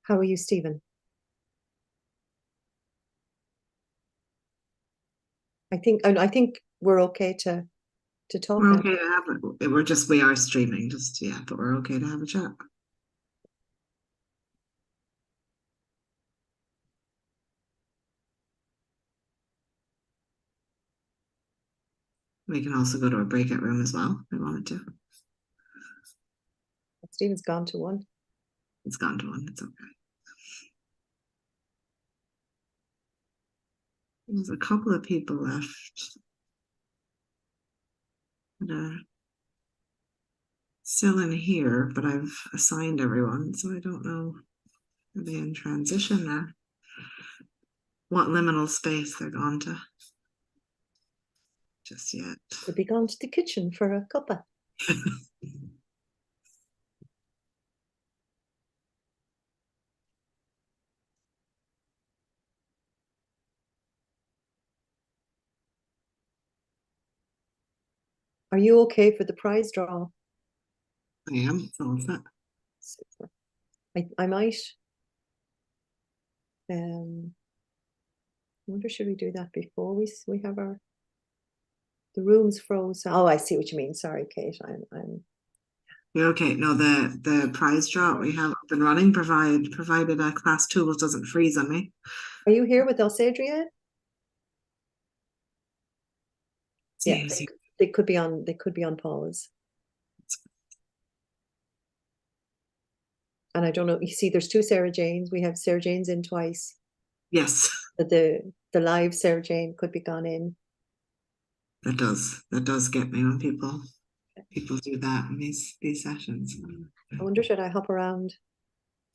How are you, Stephen? I think we're okay to talk. We're now. okay to have it. We are streaming, but we're okay to have a chat. We can also go to a breakout room as well if we wanted to. Stephen's gone to one. It's gone to one. It's okay. There's a couple of people left that are still in here, but I've assigned everyone, so I don't know. Are they in transition there? What liminal space they're gone to? Just yet. Could be gone to the kitchen for a cuppa. Are you okay for the prize draw? I am. So is that. Super. I might. I wonder, should we do that before we have the rooms froze? Oh, I see what you mean. Sorry, Kate. I'm. You're okay. No, the prize draw we have up and running, provided class tools doesn't freeze on me. Are you here with us, Adrienne? Yeah, they could be on. They could be on pause. And I don't know. You see, there's 2 Sarah Janes. We have Sarah Jane's in twice. Yes. The live Sarah Jane could be gone in. That does get me when people do that in these sessions. I wonder, should I hop around?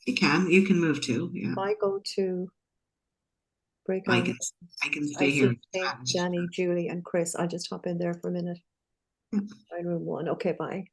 You can move too. Yeah. If I go to breakout, I can stay here. Danny, Julie, and Chris. I'll just hop in there for a minute. Room 1. Okay, bye.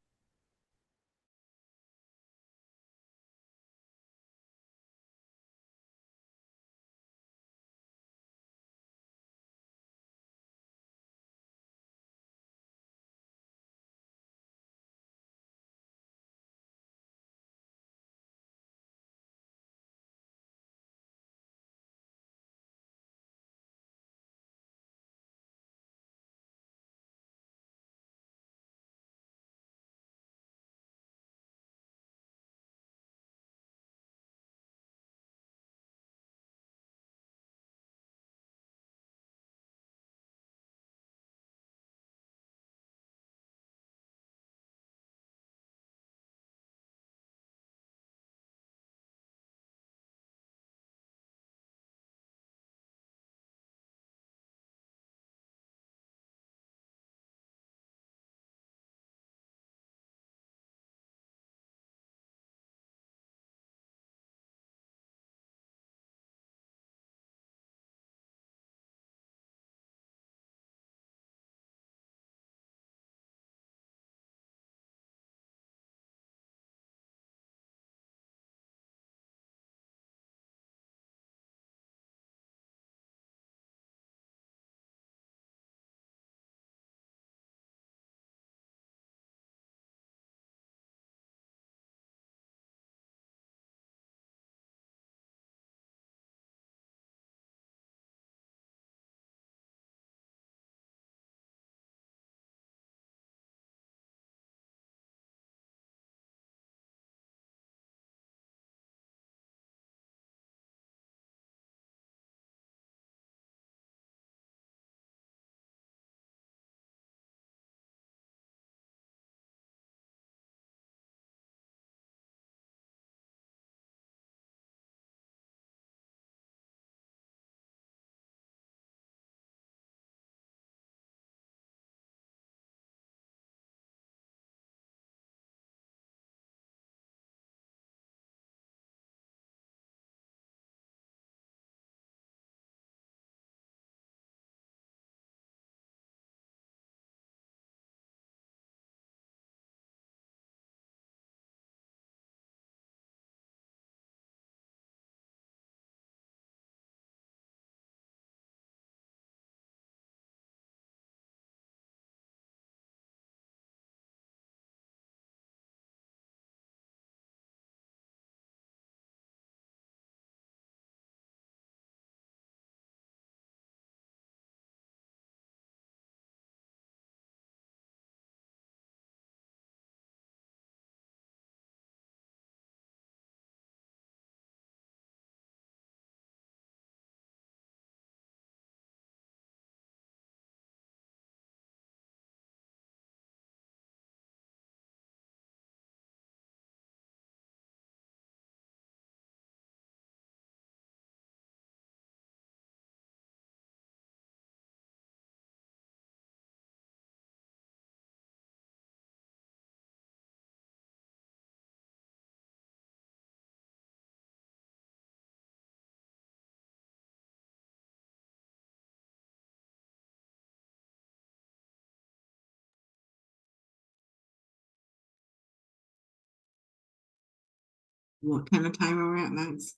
What kind of time are we at, Max?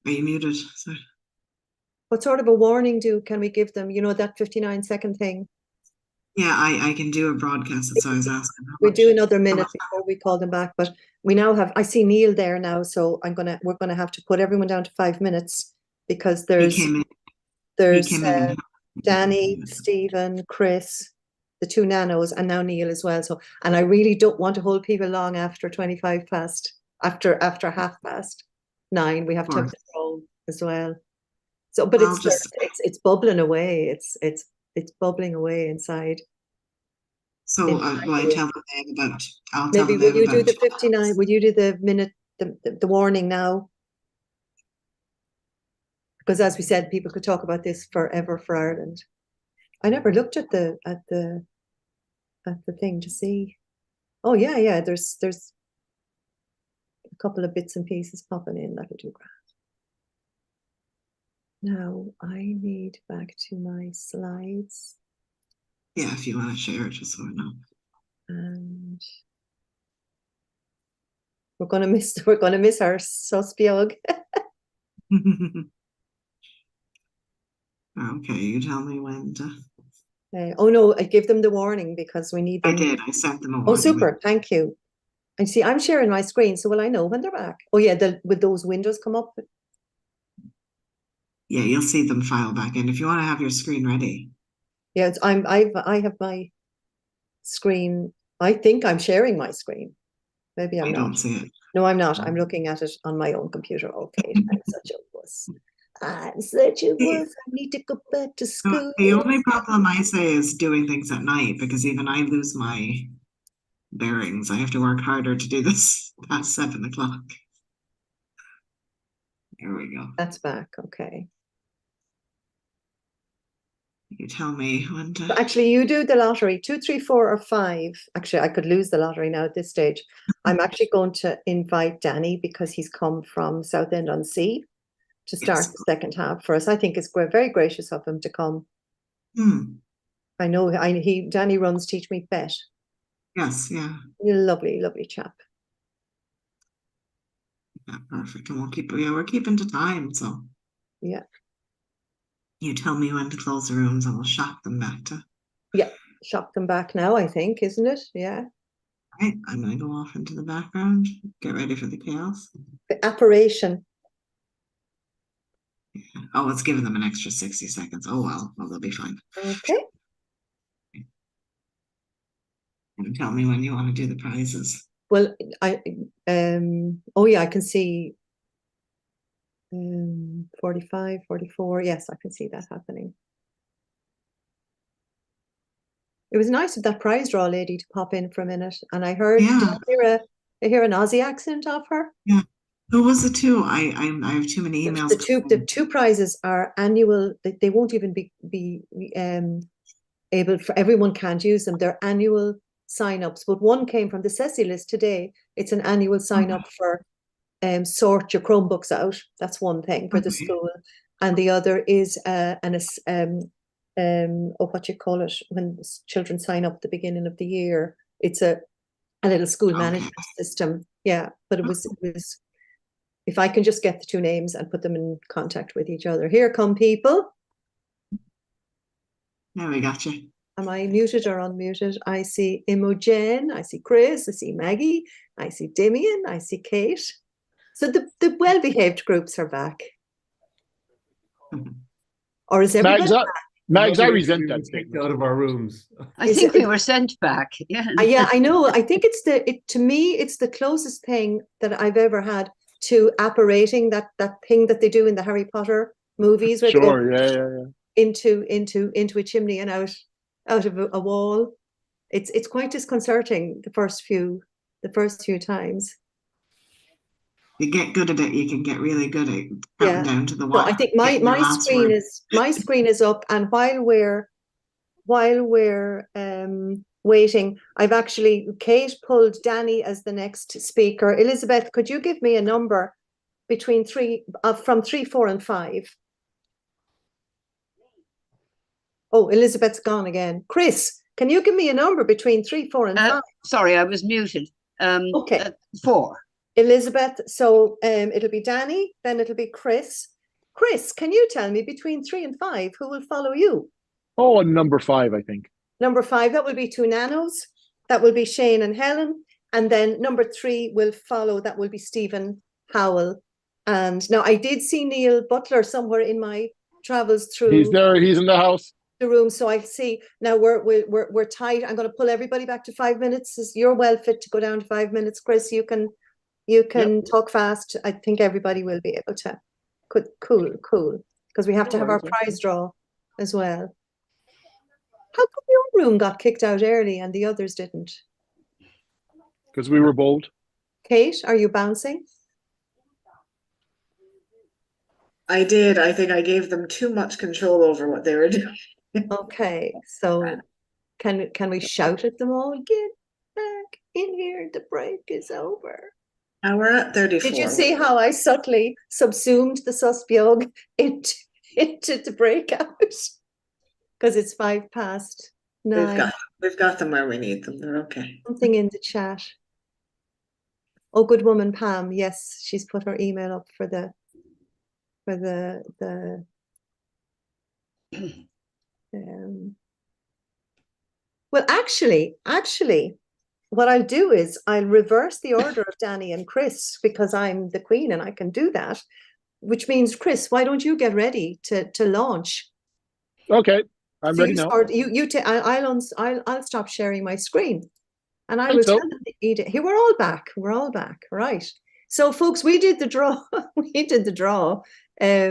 Are you muted? Sorry. What sort of a warning can we give them? You know, that 59-second thing. Yeah, I can do a broadcast. That's why I was asking. We do another minute before we call them back, but we now have, I see Neil there now, so we're gonna have to put everyone down to 5 minutes because there's Danny, Stephen, Chris, the two nanos, and now Neil as well. So, and I really don't want to hold people long after 25 past, after 9:30. We have to have the roll as well. So, but it's bubbling away. It's bubbling away inside. So will I tell them about? I'll tell Maybe them will you do about the 59? Will you do the minute, the warning now? Because as we said, people could talk about this forever for Ireland. I never looked at the thing to see. Oh yeah. There's a couple of bits and pieces popping in. That'll do great. Now I need back to my slides. Yeah, if you want to share it, just so I know. And we're gonna miss our Suspiog. Okay, you tell me when to. Oh no, I give them the warning because we need them. I did. I sent them a warning. Oh, super! Thank you. And see, I'm sharing my screen, so will I know when they're back? Oh yeah, will those windows come up? Yeah, you'll see them file back in if you want to have your screen ready. Yeah, I have my screen. I think I'm sharing my screen. Maybe I'm not. I don't see it. No, I'm not. I'm looking at it on my own computer. Okay, I'm such a wuss. I'm such a wuss. I need to go back to school. The only problem I say is doing things at night, because even I lose my bearings. I have to work harder to do this past 7 o'clock. Here we go. That's back. Okay. You tell me when to. Actually, you do the lottery 2, 3, 4, or 5. Actually, I could lose the lottery now at this stage. I'm actually going to invite Danny because he's come from Southend-on-Sea to start the second half for us. I think it's very gracious of him to come. I know Danny runs TeachMeet Bet. Yes, yeah. Lovely, lovely chap. Yeah, perfect. And we're keeping to time, so. Yeah. You tell me when to close the rooms and we'll shock them back to. Yeah, shock them back now, I think, isn't it? Yeah. Right, I'm going to go off into the background, get ready for the chaos. The apparition. Yeah. Oh, it's giving them an extra 60 seconds. Oh, well, they'll be fine. Okay. And tell me when you want to do the prizes. Well, oh yeah, I can see 45, 44. Yes, I can see that happening. It was nice of that prize draw lady to pop in for a minute, and I heard, Yeah. did I hear an Aussie accent of her? Yeah. Who was the two? I have too many emails. The two prizes are annual. They won't even be able for everyone can't use them. They're annual sign-ups, but one came from the CESI list today. It's an annual sign-up for sort your Chromebooks out. That's one thing for the school, and the other is what you call it when children sign up at the beginning of the year. It's a little school management system. Yeah, but it was if I can just get the two names and put them in contact with each other. Here come people. Now we got you. Am I muted or unmuted? I see Imogen, I see Chris, I see Maggie, I see Damien, I see Kate. So the well-behaved groups are back. Or is everybody back? Mags, I resent that statement. Out of our rooms. I think we were sent back. Yeah. Yeah, I know. I think to me, it's the closest thing that I've ever had to apparating, that thing that they do in the Harry Potter movies, where sure, they go into a chimney and out of a wall. It's quite disconcerting the first few times. You get good at it, you can get really good at counting down to the wire. So I think my screen is up, and while we're waiting, Kate pulled Danny as the next speaker. Elizabeth, could you give me a number between from 3, 4, and 5? Oh, Elizabeth's gone again. Chris, Can you give me a number between 3, 4, and 5? Sorry, I was muted. Okay. 4. Elizabeth, so it'll be Danny, then it'll be Chris. Chris, can you tell me between 3 and 5 who will follow you? Oh, and number 5, I think. Number 5, that will be 2 nanos. That will be Shane and Helen. And then number 3 will follow. That will be Stephen Howell. And now I did see Neil Butler somewhere in my travels through. He's there. He's in the house. The room. So I see now we're tight. I'm going to pull everybody back to 5 minutes. You're well fit to go down to 5 minutes. Chris, you can talk fast. I think everybody will be able to. Cool. Because we have to have our prize draw as well. How come your room got kicked out early and the others didn't? Because we were bold. Kate, are you bouncing? I did. I think I gave them too much control over what they were doing. Okay, so can we shout at them all? Get back in here, the break is over. Now we're at 34. Did you see how I subtly subsumed the suspiog into the breakout? Because it's 9:05. We've got them where we need them. They're okay. Something in the chat. Oh, good woman Pam. Yes, she's put her email up for the well, actually, what I'll do is I'll reverse the order of Danny and Chris because I'm the queen and I can do that. Which means, Chris, why don't you get ready to launch? Okay, I'm ready now. I'll stop sharing my screen, and I will tell them to eat it. Here, we're all back. We're all back. Right. So, folks, we did the draw. We did the draw. I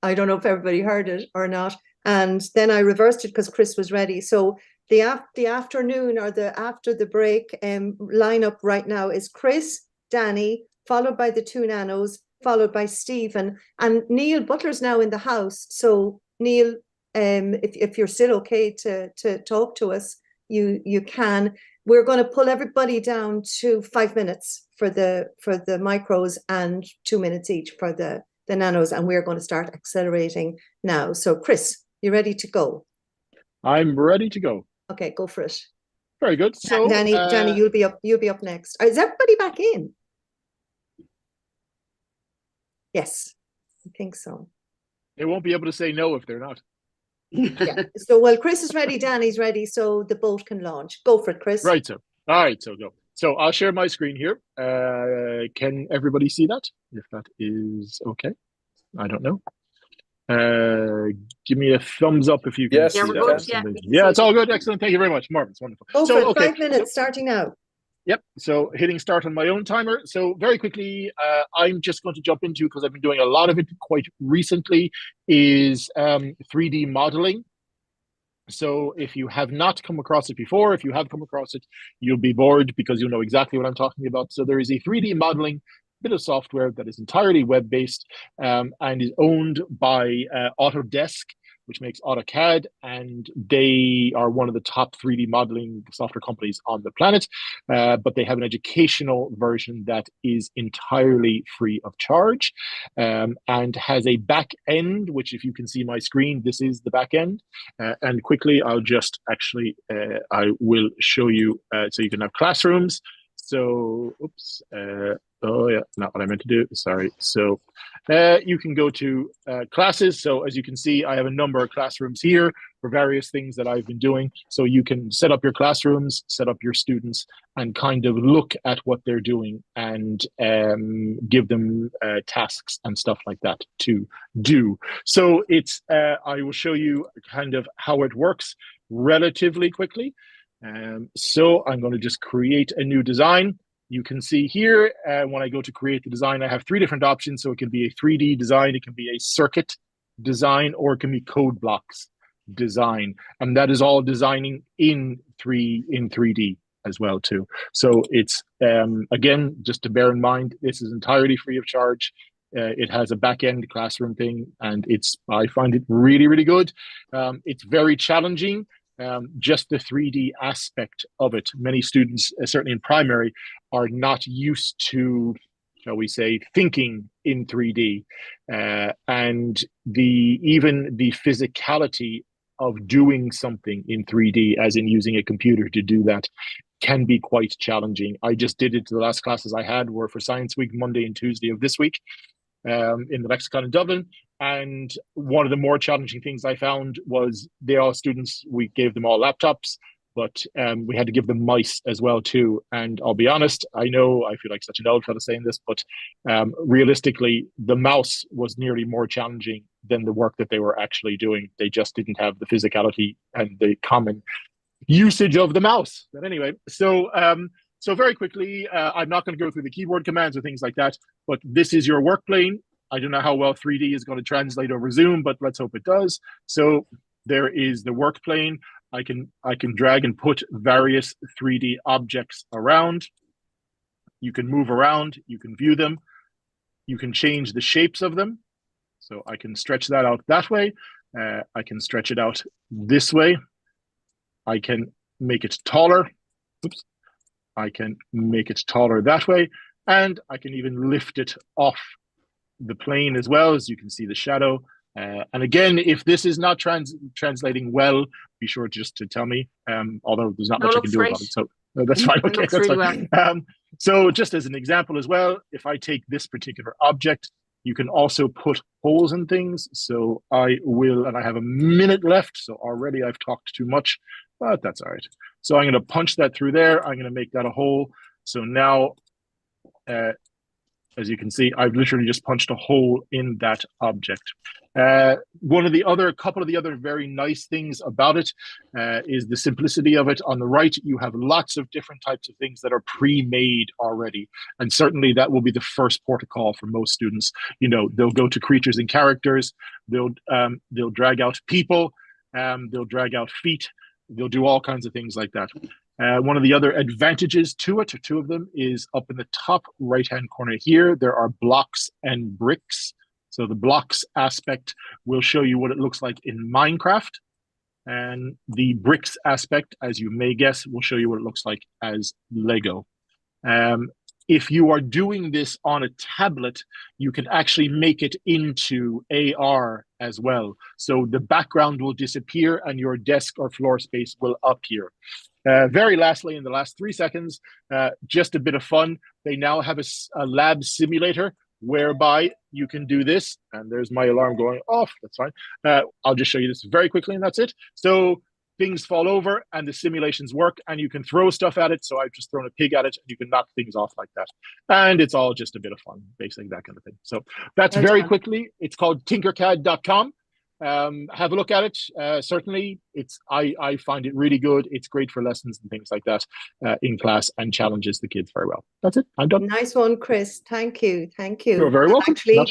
don't know if everybody heard it or not. And then I reversed it because Chris was ready. So the afternoon or after the break lineup right now is Chris, Danny, followed by the 2 nanos, followed by Stephen, and Neil Butler's now in the house. So Neil, if you're still okay to talk to us, you can. We're going to pull everybody down to 5 minutes for the micros and 2 minutes each for the nanos, and we're going to start accelerating now. So Chris, you ready to go? I'm ready to go. Okay, go for it. Very good. So Danny, you'll be up next. Is everybody back in? Yes, I think so. They won't be able to say no if they're not. Yeah. So, well, Chris is ready, Danny's ready, so the boat can launch. Go for it, Chris. Right, so. All right, so go. So I'll share my screen here. Can everybody see that? If that is okay. I don't know. Give me a thumbs up if you can see that. Yeah, it's all good. Excellent. Thank you very much. Marvelous. Wonderful. Go for it. 5 minutes starting now. Yep. So hitting start on my own timer. So very quickly, I'm just going to jump into, because I've been doing a lot of it quite recently, is 3D modeling. So if you have not come across it before, if you have come across it, you'll be bored because you'll know exactly what I'm talking about. So there is a 3D modeling bit of software that is entirely web-based and is owned by Autodesk, which makes AutoCAD, and they are one of the top 3D modeling software companies on the planet. But they have an educational version that is entirely free of charge and has a back end, which, if you can see my screen, this is the back end. And quickly, I'll just actually, I will show you so you can have classrooms. So, oops. Oh yeah, not what I meant to do. Sorry. So you can go to classes. So as you can see, I have a number of classrooms here for various things that I've been doing. So you can set up your classrooms, set up your students, and kind of look at what they're doing and give them tasks and stuff like that to do. So it's I will show you kind of how it works relatively quickly. So I'm going to just create a new design. You can see here, when I go to create the design, I have 3 different options. So it can be a 3D design, it can be a circuit design, or it can be code blocks design. And that is all designing in 3D as well too. So it's, again, just to bear in mind, this is entirely free of charge. It has a back-end classroom thing, and I find it really, really good. It's very challenging. Just the 3D aspect of it. Many students, certainly in primary, are not used to, shall we say, thinking in 3D. And even the physicality of doing something in 3D, as in using a computer to do that, can be quite challenging. I just did it. The last classes I had were for Science Week, Monday and Tuesday of this week, in the Lexicon in Dublin. And one of the more challenging things I found was they're all students. We gave them all laptops, but we had to give them mice as well too. And I'll be honest, I know I feel like such an old fella saying this, but realistically, the mouse was nearly more challenging than the work that they were actually doing. They just didn't have the physicality and the common usage of the mouse. But anyway, so very quickly, I'm not going to go through the keyboard commands or things like that, but this is your work plane. I don't know how well 3D is going to translate over Zoom, but let's hope it does. So there is the work plane. I can drag and put various 3D objects around. You can move around, you can view them, you can change the shapes of them. So I can stretch that out that way. I can stretch it out this way. I can make it taller. Oops. I can make it taller that way. And I can even lift it off the plane as well, as you can see the shadow. And again, if this is not translating well, be sure just to tell me, although there's not much I can do about it. So that's fine. Okay, that's really fine. Well. So just as an example as well, if I take this particular object, you can also put holes in things. So I will, and I have a minute left, so already I've talked too much, but that's all right. So I'm going to punch that through there. I'm going to make that a hole. So now, as you can see, I've literally just punched a hole in that object. Couple of the other very nice things about it is the simplicity of it. On the right, you have lots of different types of things that are pre-made already. And certainly that will be the first port of call for most students. You know, they'll go to creatures and characters, they'll drag out people, they'll drag out feet, they'll do all kinds of things like that. One of the other advantages to it, or two of them, is up in the top right-hand corner here, there are blocks and bricks. So the blocks aspect will show you what it looks like in Minecraft. And the bricks aspect, as you may guess, will show you what it looks like as Lego. If you are doing this on a tablet, you can actually make it into AR as well. So the background will disappear and your desk or floor space will appear. Very lastly, in the last 3 seconds, just a bit of fun. They now have a lab simulator whereby you can do this. And there's my alarm going off. That's fine. I'll just show you this very quickly and that's it. So things fall over and the simulations work and you can throw stuff at it. So I've just thrown a pig at it and you can knock things off like that. And it's all just a bit of fun, basically that kind of thing. So that's very quickly. It's called tinkercad.com. Have a look at it. Certainly, I find it really good. It's great for lessons and things like that in class and challenges the kids very well. That's it. I'm done. Nice one, Chris. Thank you. Thank you. You're very welcome. Actually,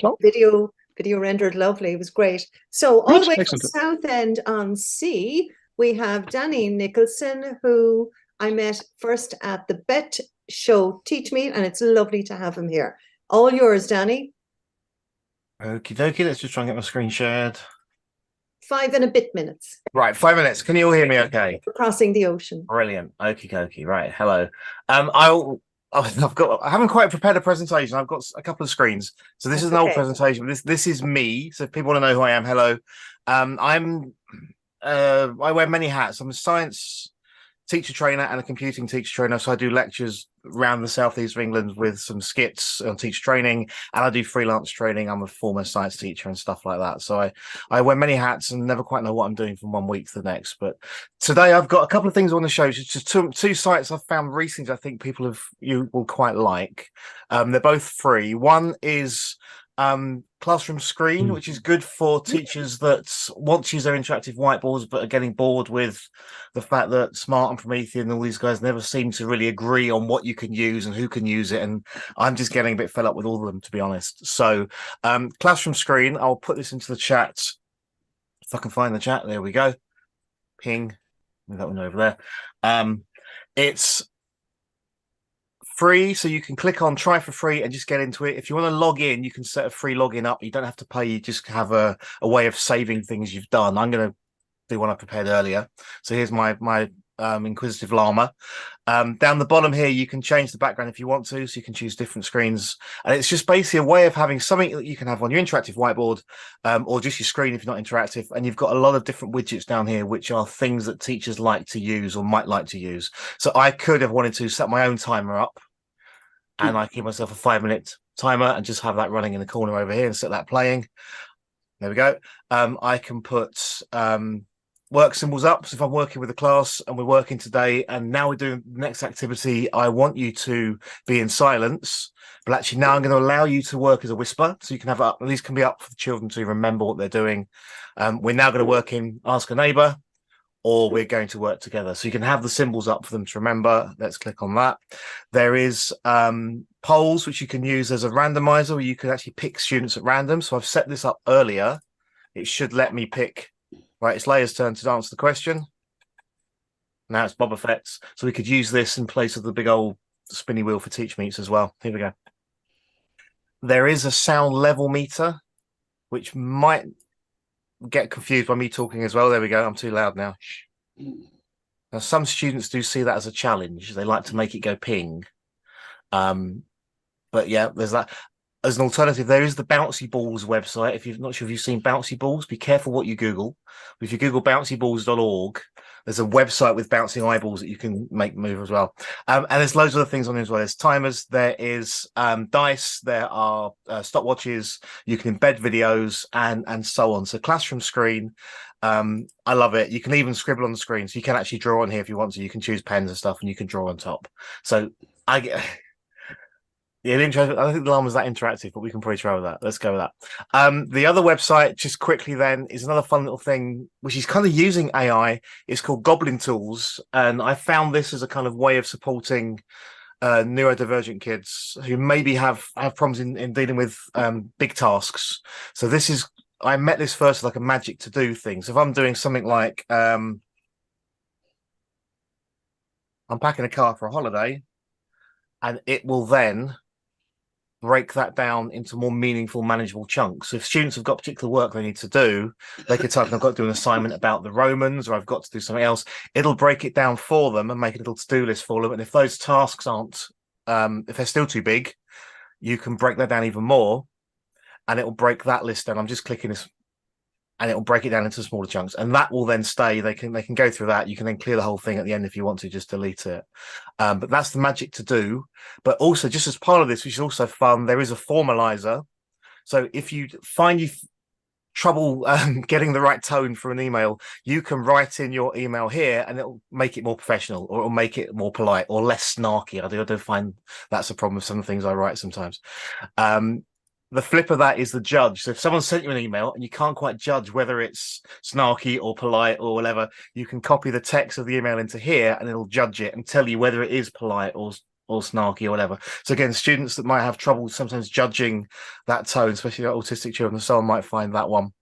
video rendered lovely. It was great. So all the way from Southend on Sea, we have Danny Nicholson, who I met first at the BET show TeachMeet, and it's lovely to have him here. All yours, Danny. Okie dokie. Let's just try and get my screen shared. 5 and a bit minutes. Right, 5 minutes. Can you all hear me okay? We're crossing the ocean. Brilliant. Okie dokie. Right. Hello. I haven't quite prepared a presentation. I've got a couple of screens. So this is an old presentation. This is me. So if people want to know who I am, hello. I wear many hats. I'm a science teacher trainer and a computing teacher trainer. So I do lectures around the southeast of England with some skits on teacher training, and I do freelance training. I'm a former science teacher and stuff like that. So I wear many hats and never quite know what I'm doing from one week to the next. But today I've got a couple of things I want to show you. Just two sites I've found recently I think you will quite like. They're both free. One is Classroom Screen, which is good for teachers that want to use their interactive whiteboards but are getting bored with the fact that Smart and Promethean and all these guys never seem to really agree on what you can use and who can use it, and I'm just getting a bit fed up with all of them, to be honest. So Classroom Screen, I'll put this into the chat if I can find the chat. There we go. Ping. Move that one over there. It's free, so you can click on try for free and just get into it. If you want to log in, you can set a free login up. You don't have to pay. You just have a way of saving things you've done. I'm going to do one I prepared earlier. So here's my Inquisitive Llama. Down the bottom here, you can change the background if you want to, so you can choose different screens. And it's just basically a way of having something that you can have on your interactive whiteboard, or just your screen if you're not interactive. And you've got a lot of different widgets down here, which are things that teachers like to use or might like to use. So I could have wanted to set my own timer up, and I give myself a 5-minute timer and just have that running in the corner over here and set that playing. There we go. I can put work symbols up. So if I'm working with a class and we're working today and now we're doing the next activity, I want you to be in silence, but actually now I'm going to allow you to work as a whisper. So you can have up, these can be up for the children to remember what they're doing. We're now going to work in Ask a Neighbor, or we're going to work together. So you can have the symbols up for them to remember. Let's click on that. There is polls, which you can use as a randomizer, where you can actually pick students at random. So I've set this up earlier. It should let me pick, right, it's Leia's turn to answer the question. Now it's Boba Fett's. So we could use this in place of the big old spinny wheel for TeachMeets as well. Here we go. There is a sound level meter, which might get confused by me talking as well. There we go. I'm too loud now. Now, some students do see that as a challenge. They like to make it go ping. But yeah, there's that. As an alternative, there is the Bouncy Balls website. If you're not sure if you've seen Bouncy Balls, be careful what you Google. If you Google bouncyballs.org, there's a website with bouncing eyeballs that you can make move as well. And there's loads of other things on there as well. There's timers, there is dice, there are stopwatches, you can embed videos and so on. So classroom screen, I love it. You can even scribble on the screen. So you can actually draw on here if you want to. You can choose pens and stuff and you can draw on top. So I get... Yeah, interesting. I don't think the llama's that interactive, but we can probably try with that. Let's go with that. The other website, just quickly then, is another fun little thing, which is kind of using AI. It's called Goblin Tools. And I found this as a kind of way of supporting neurodivergent kids who maybe have problems in dealing with big tasks. So this is, I met this first as like a magic to do thing. So if I'm doing something like, I'm packing a car for a holiday, and it will then break that down into more meaningful, manageable chunks. So if students have got particular work they need to do, they could type, I've got to do an assignment about the Romans, or I've got to do something else. It'll break it down for them and make a little to-do list for them. And if those tasks aren't, if they're still too big, you can break that down even more, and it will break that list down. I'm just clicking this, and it will break it down into smaller chunks, and that will then stay. They can go through that. You can then clear the whole thing at the end if you want to, just delete it. But that's the magic to do. But also, just as part of this, which is also fun, there is a formalizer. So if you find you trouble getting the right tone for an email, you can write in your email here, and it'll make it more professional, or it'll make it more polite or less snarky. I do find that's a problem with some things I write sometimes. The flip of that is the judge. So if someone sent you an email and you can't quite judge whether it's snarky or polite or whatever, you can copy the text of the email into here, and it'll judge it and tell you whether it is polite or snarky or whatever. So again, students that might have trouble sometimes judging that tone, especially autistic children, someone might find that one.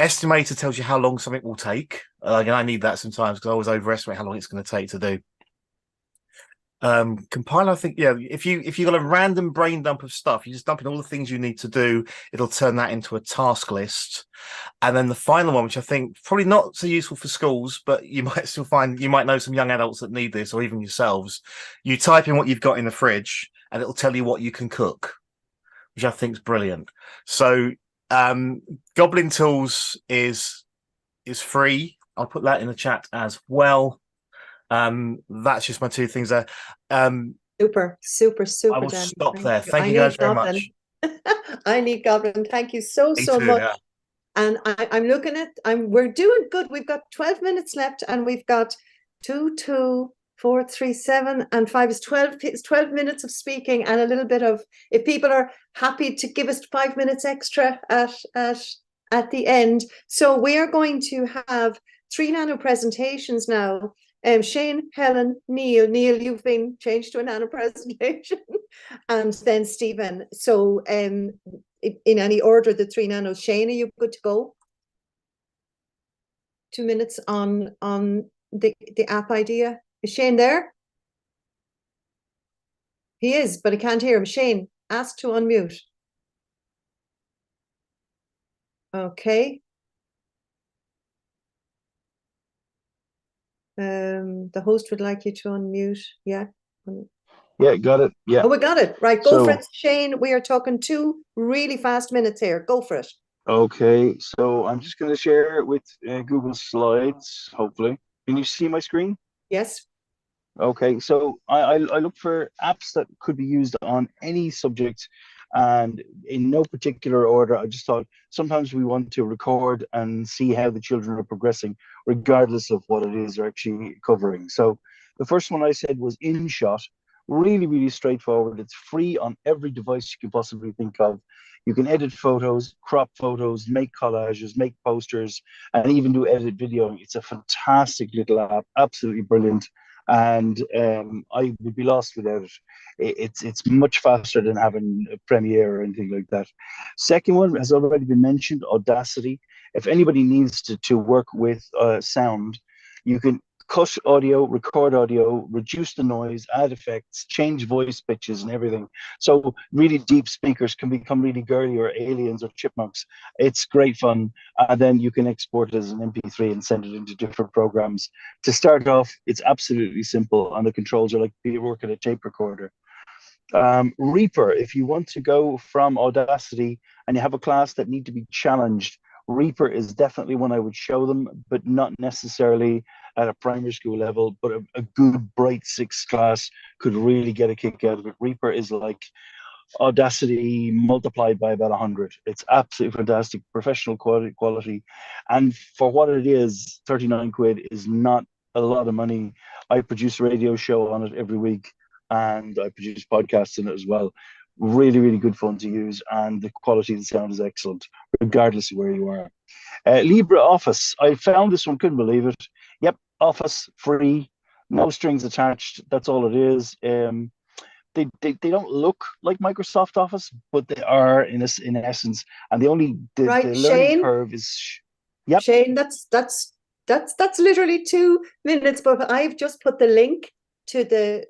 Estimator tells you how long something will take. Again, I need that sometimes because I always overestimate how long it's going to take to do. Compiler, I think, yeah, if you got a random brain dump of stuff, you just dump in all the things you need to do, it'll turn that into a task list. And then the final one, which I think probably not so useful for schools, but you might still find, you might know some young adults that need this, or even yourselves. You type in what you've got in the fridge and it'll tell you what you can cook, which I think is brilliant. So Goblin Tools is free. I'll put that in the chat as well. That's just my two things there. Super. I will stop there. Thank you guys very much. I need Goblin. Thank you so Me too, much. yeah. And I'm looking at, we're doing good. We've got 12 minutes left, and we've got 2, 4, 3, 7, and 5 is 12. It's 12 minutes of speaking, and a little bit of, if people are happy to give us 5 minutes extra at the end. So we are going to have 3 nano presentations now. Shane, Helen, Neil, you've been changed to a nano presentation, and then Stephen. So in any order, the 3 nanos. Shane, are you good to go? 2 minutes on the app idea. Is Shane there? He is, but I can't hear him. Shane, ask to unmute. Okay. The host would like you to unmute. Yeah. Yeah, got it. Yeah. Oh, we got it. Right. Go for So, it, Shane. We are talking 2 really fast minutes here. Go for it. okay, so I'm just going to share it with Google Slides, hopefully. Can you see my screen? Yes. Okay, so I look for apps that could be used on any subject, and in no particular order. I just thought sometimes we want to record and see how the children are progressing, regardless of what it is they're actually covering. So the first one I said was InShot. Really, really straightforward. It's free on every device you can possibly think of. You can edit photos, crop photos, make collages, make posters, and even do edit video. It's a fantastic little app, absolutely brilliant. And I would be lost without it. It's much faster than having a Premiere or anything like that. Second one has already been mentioned, Audacity. If anybody needs to work with sound, you can cut audio, record audio, reduce the noise, add effects, change voice pitches and everything. So really deep speakers can become really girly or aliens or chipmunks. It's great fun. And then you can export it as an MP3 and send it into different programs. To start off, it's absolutely simple, and the controls are like you work at a tape recorder. Reaper, if you want to go from Audacity and you have a class that need to be challenged, Reaper is definitely one I would show them, but not necessarily at a primary school level, but a good bright 6th class could really get a kick out of it. Reaper is like Audacity multiplied by about 100. It's absolutely fantastic, professional quality. And for what it is, 39 quid is not a lot of money. I produce a radio show on it every week, and I produce podcasts in it as well. Really, really good fun to use, and the quality of the sound is excellent, regardless of where you are. LibreOffice, I found this one, couldn't believe it. Yep, Office, free, no strings attached, that's all it is. They don't look like Microsoft Office, but they are in essence, and the learning Shane, curve is, yep. Shane, that's literally 2 minutes, but I've just put the link to the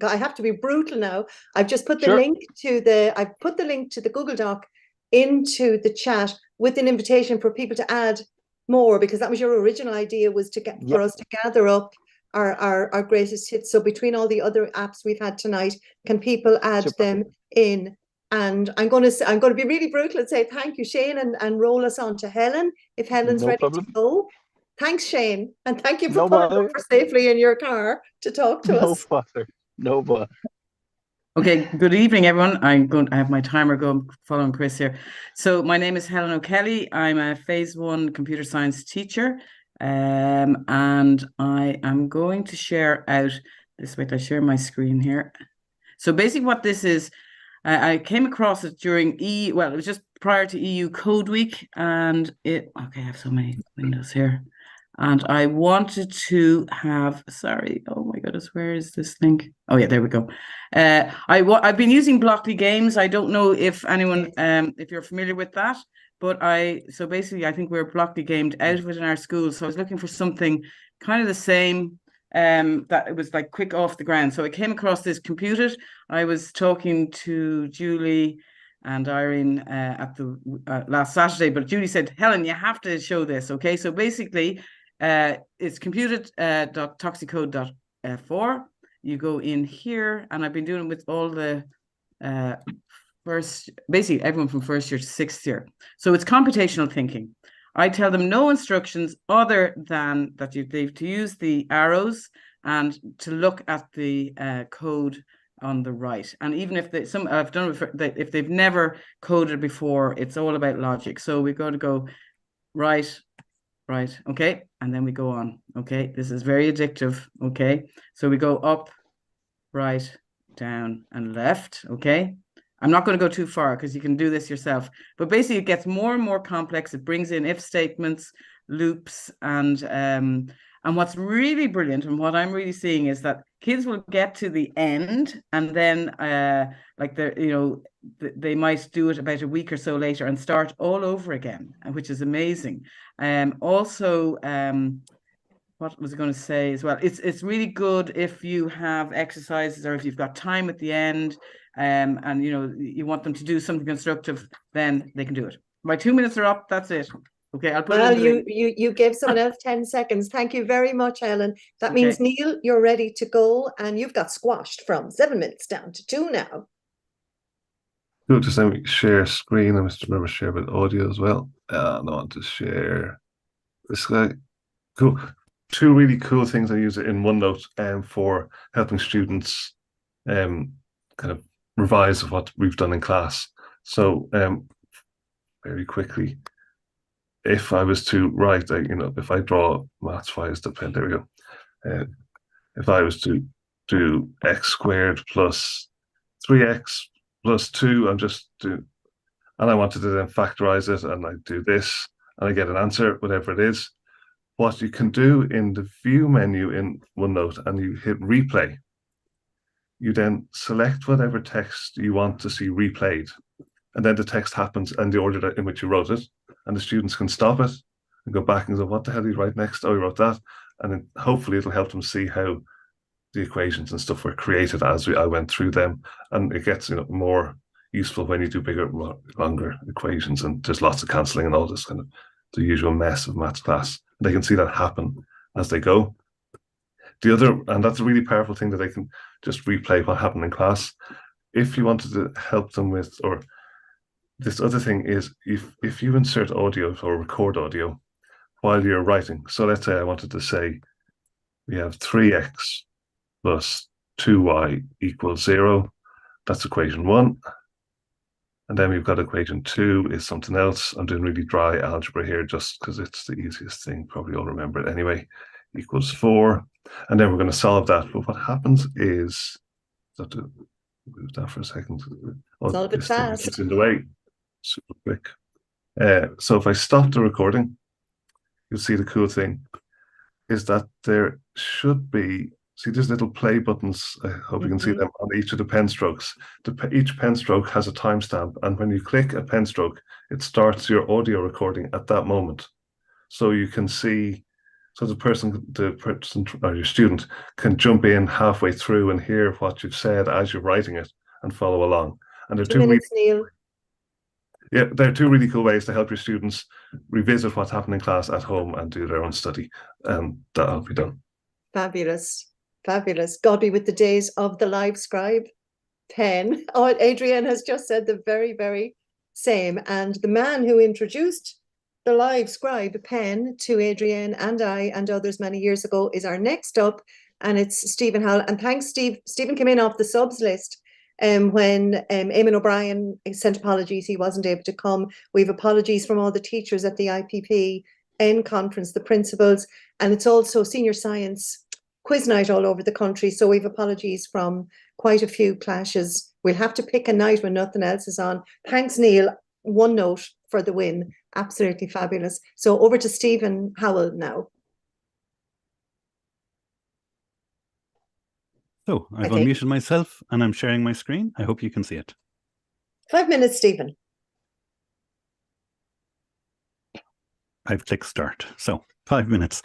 I have to be brutal now. I've just put the link to the Google Doc into the chat with an invitation for people to add more, because that was your original idea, was to get for us to gather up our greatest hits. So between all the other apps we've had tonight, can people add them in? And I'm going to be really brutal and say thank you, Shane, and roll us on to Helen if Helen's ready to go. Thanks, Shane, and thank you for pulling over safely in your car to talk to us. No bother. Okay, good evening, everyone. I have my timer going, following Chris here. So my name is Helen O'Kelly. I'm a Phase 1 computer science teacher, and I am going to share out this. Wait, I share my screen here. So basically what this is, I came across it during it was just prior to EU Code Week, and I have so many windows here. And I wanted to have, sorry, oh my goodness, where is this link? Oh yeah, there we go. I've been using Blockly Games. I don't know if anyone, if you're familiar with that, but so basically I think we're Blockly gamed out of it in our school. So I was looking for something kind of the same, that it was like quick off the ground. So I came across this Computed. I was talking to Julie and Irene at the last Saturday, but Julie said, Helen, you have to show this. Okay, so basically, it's computed.toxicode.4. You go in here, and I've been doing it with all the basically everyone from 1st year to 6th year. So it's computational thinking. I tell them no instructions other than that they've to use the arrows and to look at the code on the right. And even if I've done it if they've never coded before, it's all about logic. So we've got to go right, okay, and then we go on. Okay, this is very addictive. Okay, so we go up, right, down, and left. Okay, I'm not going to go too far because you can do this yourself, but basically it gets more and more complex. It brings in if statements, loops, and what's really brilliant and what I'm really seeing is that kids will get to the end, and then they might do it about a week or so later and start all over again, which is amazing. Also, what was I going to say as well? It's really good if you have exercises or if you've got time at the end, and you want them to do something constructive, then they can do it. My 2 minutes are up. That's it. Okay, I'll put it Well, in the you gave someone else 10 seconds. Thank you very much, Helen. That Okay. means, Neil, you're ready to go, and you've got squashed from 7 minutes down to 2 now. Cool, just let me share screen. I must remember to share with audio as well. I want to share this guy. Cool. Two really cool things I use it in OneNote for helping students kind of revise what we've done in class. So very quickly, if I was to write, if I draw maths wise the pen, there we go. If I was to do x squared plus 3x plus 2, and I wanted to then factorize it, and I do this, and I get an answer, whatever it is. What you can do in the view menu in OneNote, and you hit replay, you then select whatever text you want to see replayed, and then the text happens in the order in which you wrote it, and the students can stop it and go back and go, what the hell did you write next? Oh, you wrote that. And then hopefully it'll help them see how the equations and stuff were created as I went through them. And it gets more useful when you do bigger, longer equations, and there's lots of cancelling and all this kind of the usual mess of maths class. They can see that happen as they go. The other, and that's a really powerful thing, that they can just replay what happened in class. If you wanted to help them with, or this other thing is, if you insert audio or record audio while you're writing. So let's say I wanted to say we have 3x plus 2y equals 0. That's equation 1. And then we've got equation 2 is something else. I'm doing really dry algebra here just because it's the easiest thing. Probably all remember it anyway. Equals 4. And then we're going to solve that. But what happens is, I have to move that for a second. Solve it fast. It's in the way. Super quick. So if I stop the recording, you'll see the cool thing is that there should be, see there's little play buttons, I hope you can see them on each of the pen strokes. Each pen stroke has a timestamp, and when you click a pen stroke, it starts your audio recording at that moment. So you can see, so the person or your student can jump in halfway through and hear what you've said as you're writing it and follow along. And there are 2 minutes, Neil. Yeah, there are two really cool ways to help your students revisit what's happened in class at home and do their own study. That'll be done. Fabulous. Fabulous. God be with the days of the live scribe pen. Oh, Adrienne has just said the very, very same. And the man who introduced the live scribe pen to Adrienne and I and others many years ago is our next up. And it's Stephen Howell. And thanks, Steve. Stephen came in off the subs list. When Eamon O'Brien sent apologies, he wasn't able to come. We have apologies from all the teachers at the IPP N conference, the principals, and it's also senior science quiz night all over the country. So we have apologies from quite a few clashes. We'll have to pick a night when nothing else is on. Thanks, Neil. OneNote for the win. Absolutely fabulous. So over to Stephen Howell now. So I've unmuted myself and I'm sharing my screen. I hope you can see it. 5 minutes, Stephen. I've clicked start. So 5 minutes.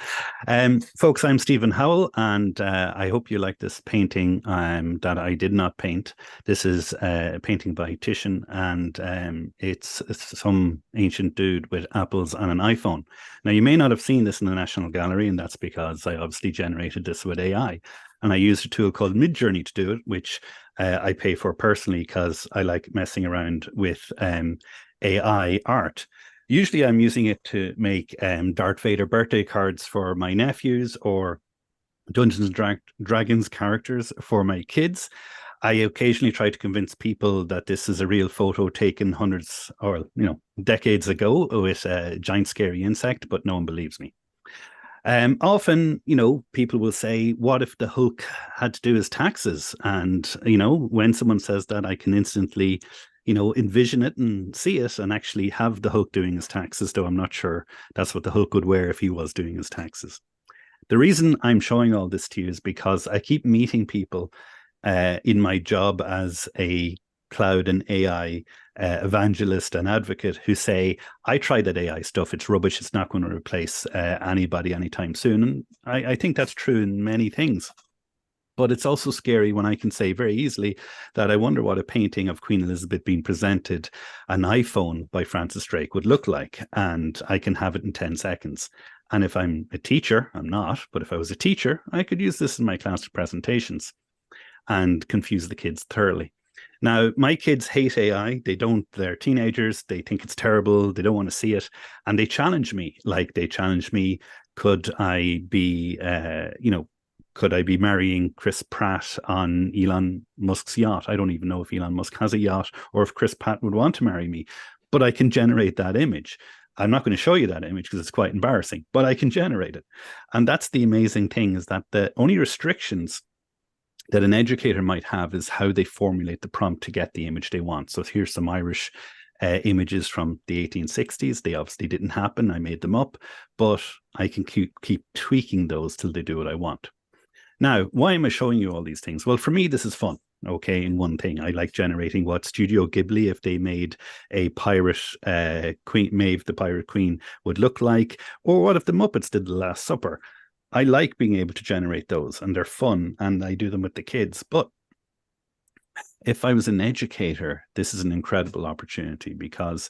Folks, I'm Stephen Howell, and I hope you like this painting that I did not paint. This is a painting by Titian, and it's some ancient dude with apples and an iPhone. Now, you may not have seen this in the National Gallery, and that's because I obviously generated this with AI. And I used a tool called Midjourney to do it, which I pay for personally because I like messing around with AI art. Usually I'm using it to make Darth Vader birthday cards for my nephews or Dungeons and Dragons characters for my kids. I occasionally try to convince people that this is a real photo taken hundreds or decades ago with a giant scary insect, but no one believes me. Often, people will say, what if the Hulk had to do his taxes? And, when someone says that, I can instantly, envision it and see it and actually have the Hulk doing his taxes, though I'm not sure that's what the Hulk would wear if he was doing his taxes. The reason I'm showing all this to you is because I keep meeting people in my job as a cloud and AI evangelist and advocate who say, I tried that AI stuff, it's rubbish, it's not going to replace anybody anytime soon. And I think that's true in many things. But it's also scary when I can say very easily that I wonder what a painting of Queen Elizabeth being presented an iPhone by Francis Drake would look like, and I can have it in 10 seconds. And if I'm a teacher, I'm not, but if I was a teacher, I could use this in my class presentations and confuse the kids thoroughly. Now, my kids hate AI. They're teenagers. They think it's terrible. They don't want to see it. And they challenge me. Like, they challenge me, could I be, could I be marrying Chris Pratt on Elon Musk's yacht? I don't even know if Elon Musk has a yacht or if Chris Pratt would want to marry me, but I can generate that image. I'm not going to show you that image because it's quite embarrassing, but I can generate it. And that's the amazing thing, is that the only restrictions that an educator might have is how they formulate the prompt to get the image they want. So here's some Irish images from the 1860s. They obviously didn't happen. I made them up, but I can keep tweaking those till they do what I want. Now, why am I showing you all these things? Well, for me, this is fun. Okay, in one thing, I like generating what Studio Ghibli, if they made a pirate queen, Maeve the Pirate Queen, would look like, or what if the Muppets did The Last Supper. I like being able to generate those, and they're fun, and I do them with the kids. But if I was an educator, this is an incredible opportunity, because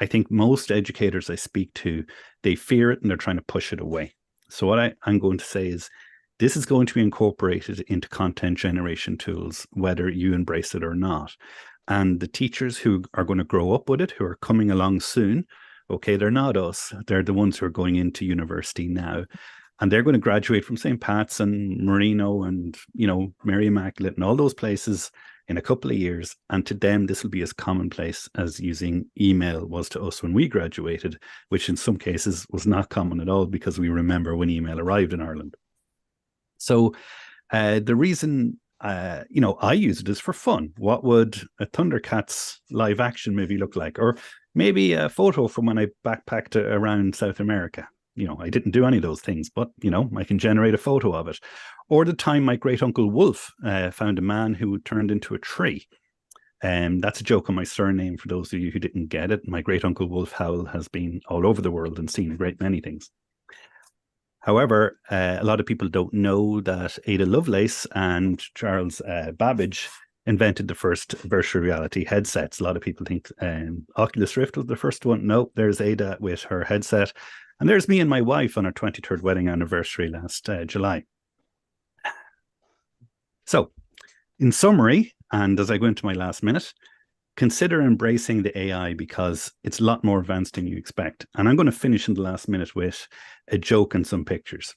I think most educators I speak to, they fear it and they're trying to push it away. So what I'm going to say is, this is going to be incorporated into content generation tools, whether you embrace it or not. And the teachers who are going to grow up with it, who are coming along soon, okay, they're not us. They're the ones who are going into university now. And they're going to graduate from St. Pat's and Marino and, Mary Immaculate and all those places in a couple of years. And to them, this will be as commonplace as using email was to us when we graduated, which in some cases was not common at all, because we remember when email arrived in Ireland. So the reason, I use it is for fun. What would a Thundercats live action movie look like? Or maybe a photo from when I backpacked around South America. I didn't do any of those things, but, I can generate a photo of it. Or the time my great uncle Wolf found a man who turned into a tree. That's a joke on my surname for those of you who didn't get it. My great uncle Wolf Howel has been all over the world and seen a great many things. However, a lot of people don't know that Ada Lovelace and Charles Babbage invented the first virtual reality headsets. A lot of people think Oculus Rift was the first one. No, there's Ada with her headset. And there's me and my wife on our 23rd wedding anniversary last July. So, in summary, and as I go into my last minute, consider embracing the AI, because it's a lot more advanced than you expect. And I'm going to finish in the last minute with a joke and some pictures.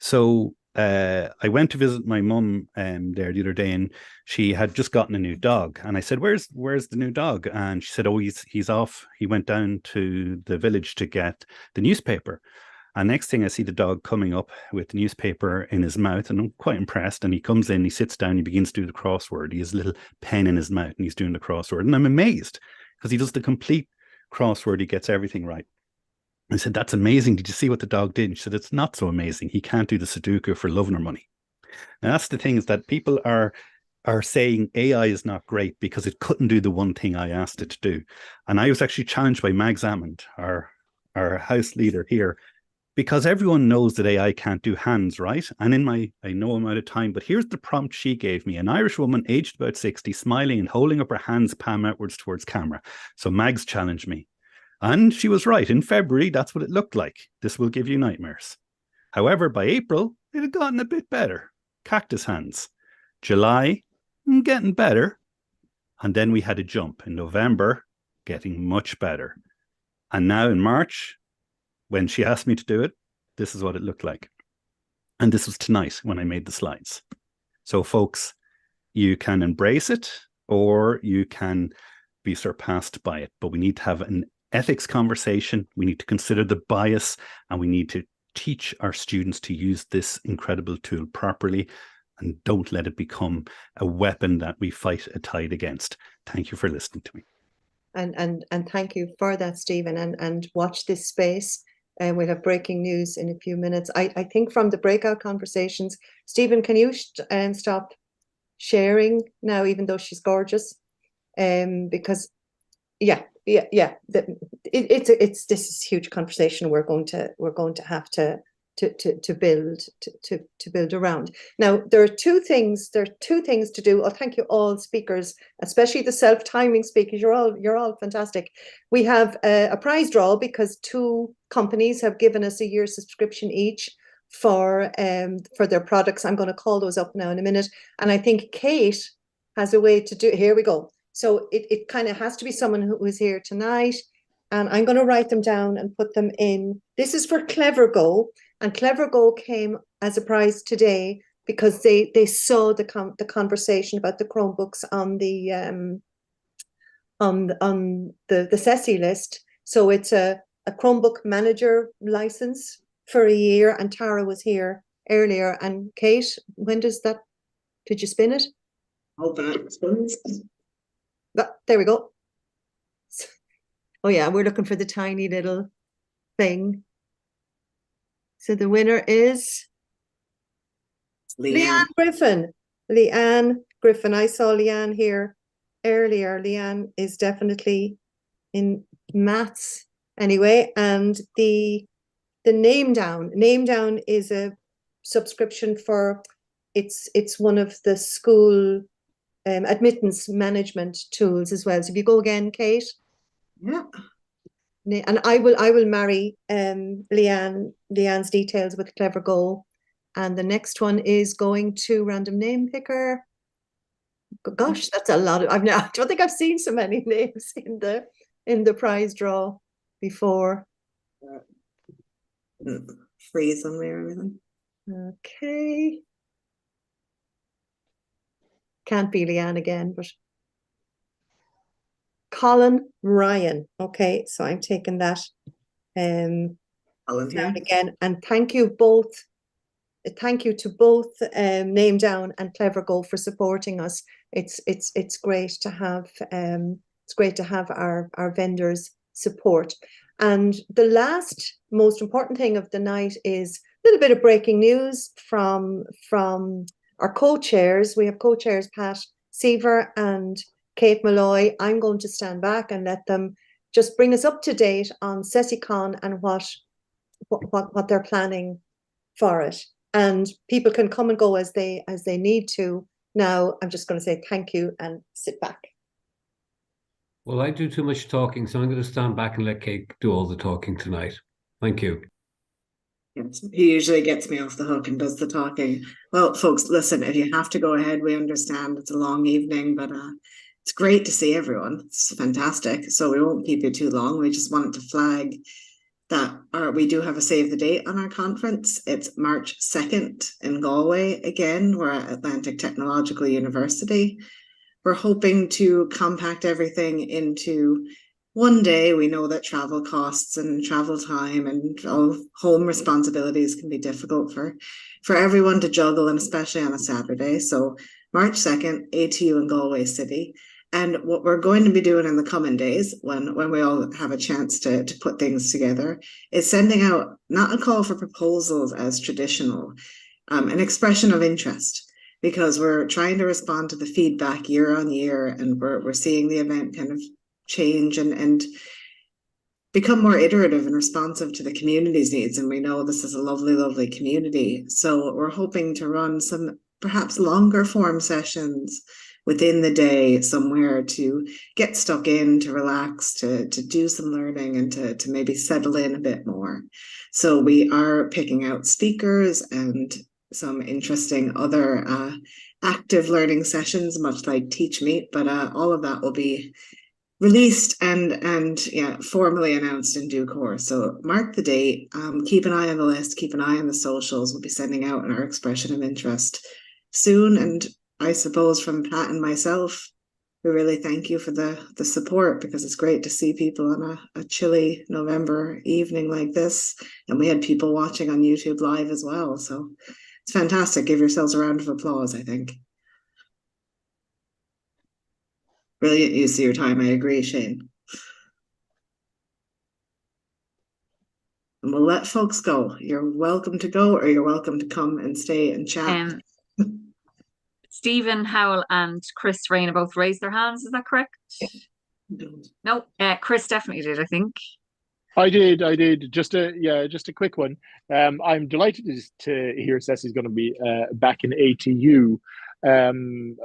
So I went to visit my mum there the other day, and she had just gotten a new dog. And I said, where's the new dog? And she said, oh, he's off. He went down to the village to get the newspaper. And next thing I see the dog coming up with the newspaper in his mouth, and I'm quite impressed. And he comes in, he sits down, he begins to do the crossword. He has a little pen in his mouth and he's doing the crossword. And I'm amazed, because he does the complete crossword. He gets everything right. I said, that's amazing. Did you see what the dog did? And she said, it's not so amazing. He can't do the Sudoku for love nor money. Now, that's the thing, is that people are saying AI is not great because it couldn't do the one thing I asked it to do. And I was actually challenged by Mags Amond, our house leader here, because everyone knows that AI can't do hands, right? And I know I'm out of time, but here's the prompt she gave me. An Irish woman aged about 60, smiling and holding up her hands palm outwards towards camera. So Mags challenged me. And she was right. In February, that's what it looked like. This will give you nightmares. However, by April, it had gotten a bit better. Cactus hands. July, getting better. And then we had a jump. In November, getting much better. And now in March, when she asked me to do it, this is what it looked like. And this was tonight when I made the slides. So folks, you can embrace it or you can be surpassed by it. But we need to have an ethics conversation. We need to consider the bias, and we need to teach our students to use this incredible tool properly, and don't let it become a weapon that we fight a tide against. Thank you for listening to me. And thank you for that, Stephen, and watch this space. And we'll have breaking news in a few minutes. I think from the breakout conversations, Stephen, can you stop sharing now, even though she's gorgeous? Because this is a huge conversation we're going to have to to build around. Now there are two things to do. Oh, thank you all speakers, especially the self-timing speakers. You're all fantastic. We have a prize draw because 2 companies have given us a year's subscription each for their products. I'm going to call those up now in a minute, and I think Kate has a way to do. Here we go. So it kind of has to be someone who is here tonight, and I'm going to write them down and put them in. This is for Clever Go. And Clever Go came as a prize today because they saw the conversation about the Chromebooks on the CESI list. So it's a Chromebook manager license for a year. And Tara was here earlier. And Kate, when does that? Did you spin it? Open it. Spins. There we go. Oh yeah, we're looking for the tiny little thing. So the winner is Leanne Griffin. Leanne Griffin. I saw Leanne here earlier. Leanne is definitely in maths anyway. And the name down is a subscription for it's one of the school admittance management tools as well. So if you go again, Kate. Yeah. And I will marry Leanne's details with Clever Go, and the next one is going to random name picker. Gosh, that's a lot of. I don't think I've seen so many names in the prize draw before. Freeze on me or anything. Okay. Can't be Leanne again, but. Colin Ryan. Okay, so I'm taking that down again. And thank you both. Thank you to both Name Down and Clever Go for supporting us. It's great to have our vendors support. And the last most important thing of the night is a little bit of breaking news from our co-chairs. We have co-chairs Pat Seaver and Kate Malloy. I'm going to stand back and let them just bring us up to date on CESICon and what they're planning for it. And people can come and go as they need to. Now, I'm just going to say thank you and sit back. Well, I do too much talking, so I'm going to stand back and let Kate do all the talking tonight. Thank you. Yes, he usually gets me off the hook and does the talking. Well, folks, listen, if you have to go ahead, we understand it's a long evening, but it's great to see everyone. It's fantastic. So we won't keep you too long. We just wanted to flag that we do have a save the date on our conference. It's March 2nd in Galway again. We're at Atlantic Technological University. We're hoping to compact everything into one day. We know that travel costs and travel time and all home responsibilities can be difficult for everyone to juggle, and especially on a Saturday. So March 2nd, ATU in Galway City. And what we're going to be doing in the coming days, when we all have a chance to put things together, is sending out not a call for proposals as traditional, an expression of interest, because we're trying to respond to the feedback year on year, and we're seeing the event kind of change and become more iterative and responsive to the community's needs. And we know this is a lovely, lovely community. So we're hoping to run some perhaps longer form sessions within the day somewhere to get stuck in, to relax, to do some learning, and to maybe settle in a bit more. So we are picking out speakers and some interesting other active learning sessions, much like TeachMeet, but all of that will be released and formally announced in due course. So mark the date, keep an eye on the list, keep an eye on the socials. We'll be sending out our expression of interest soon. And I suppose from Pat and myself, we really thank you for the support, because it's great to see people on a chilly November evening like this. And we had people watching on YouTube Live as well. So it's fantastic. Give yourselves a round of applause, I think. Brilliant use of your time. I agree, Shane. And we'll let folks go. You're welcome to go, or you're welcome to come and stay and chat. Stephen, Howell and Chris Reina both raised their hands. Is that correct? No, Chris definitely did, I think. I did. Just a quick one. I'm delighted to hear Ceci's going to be back in ATU. I'm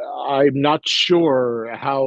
not sure how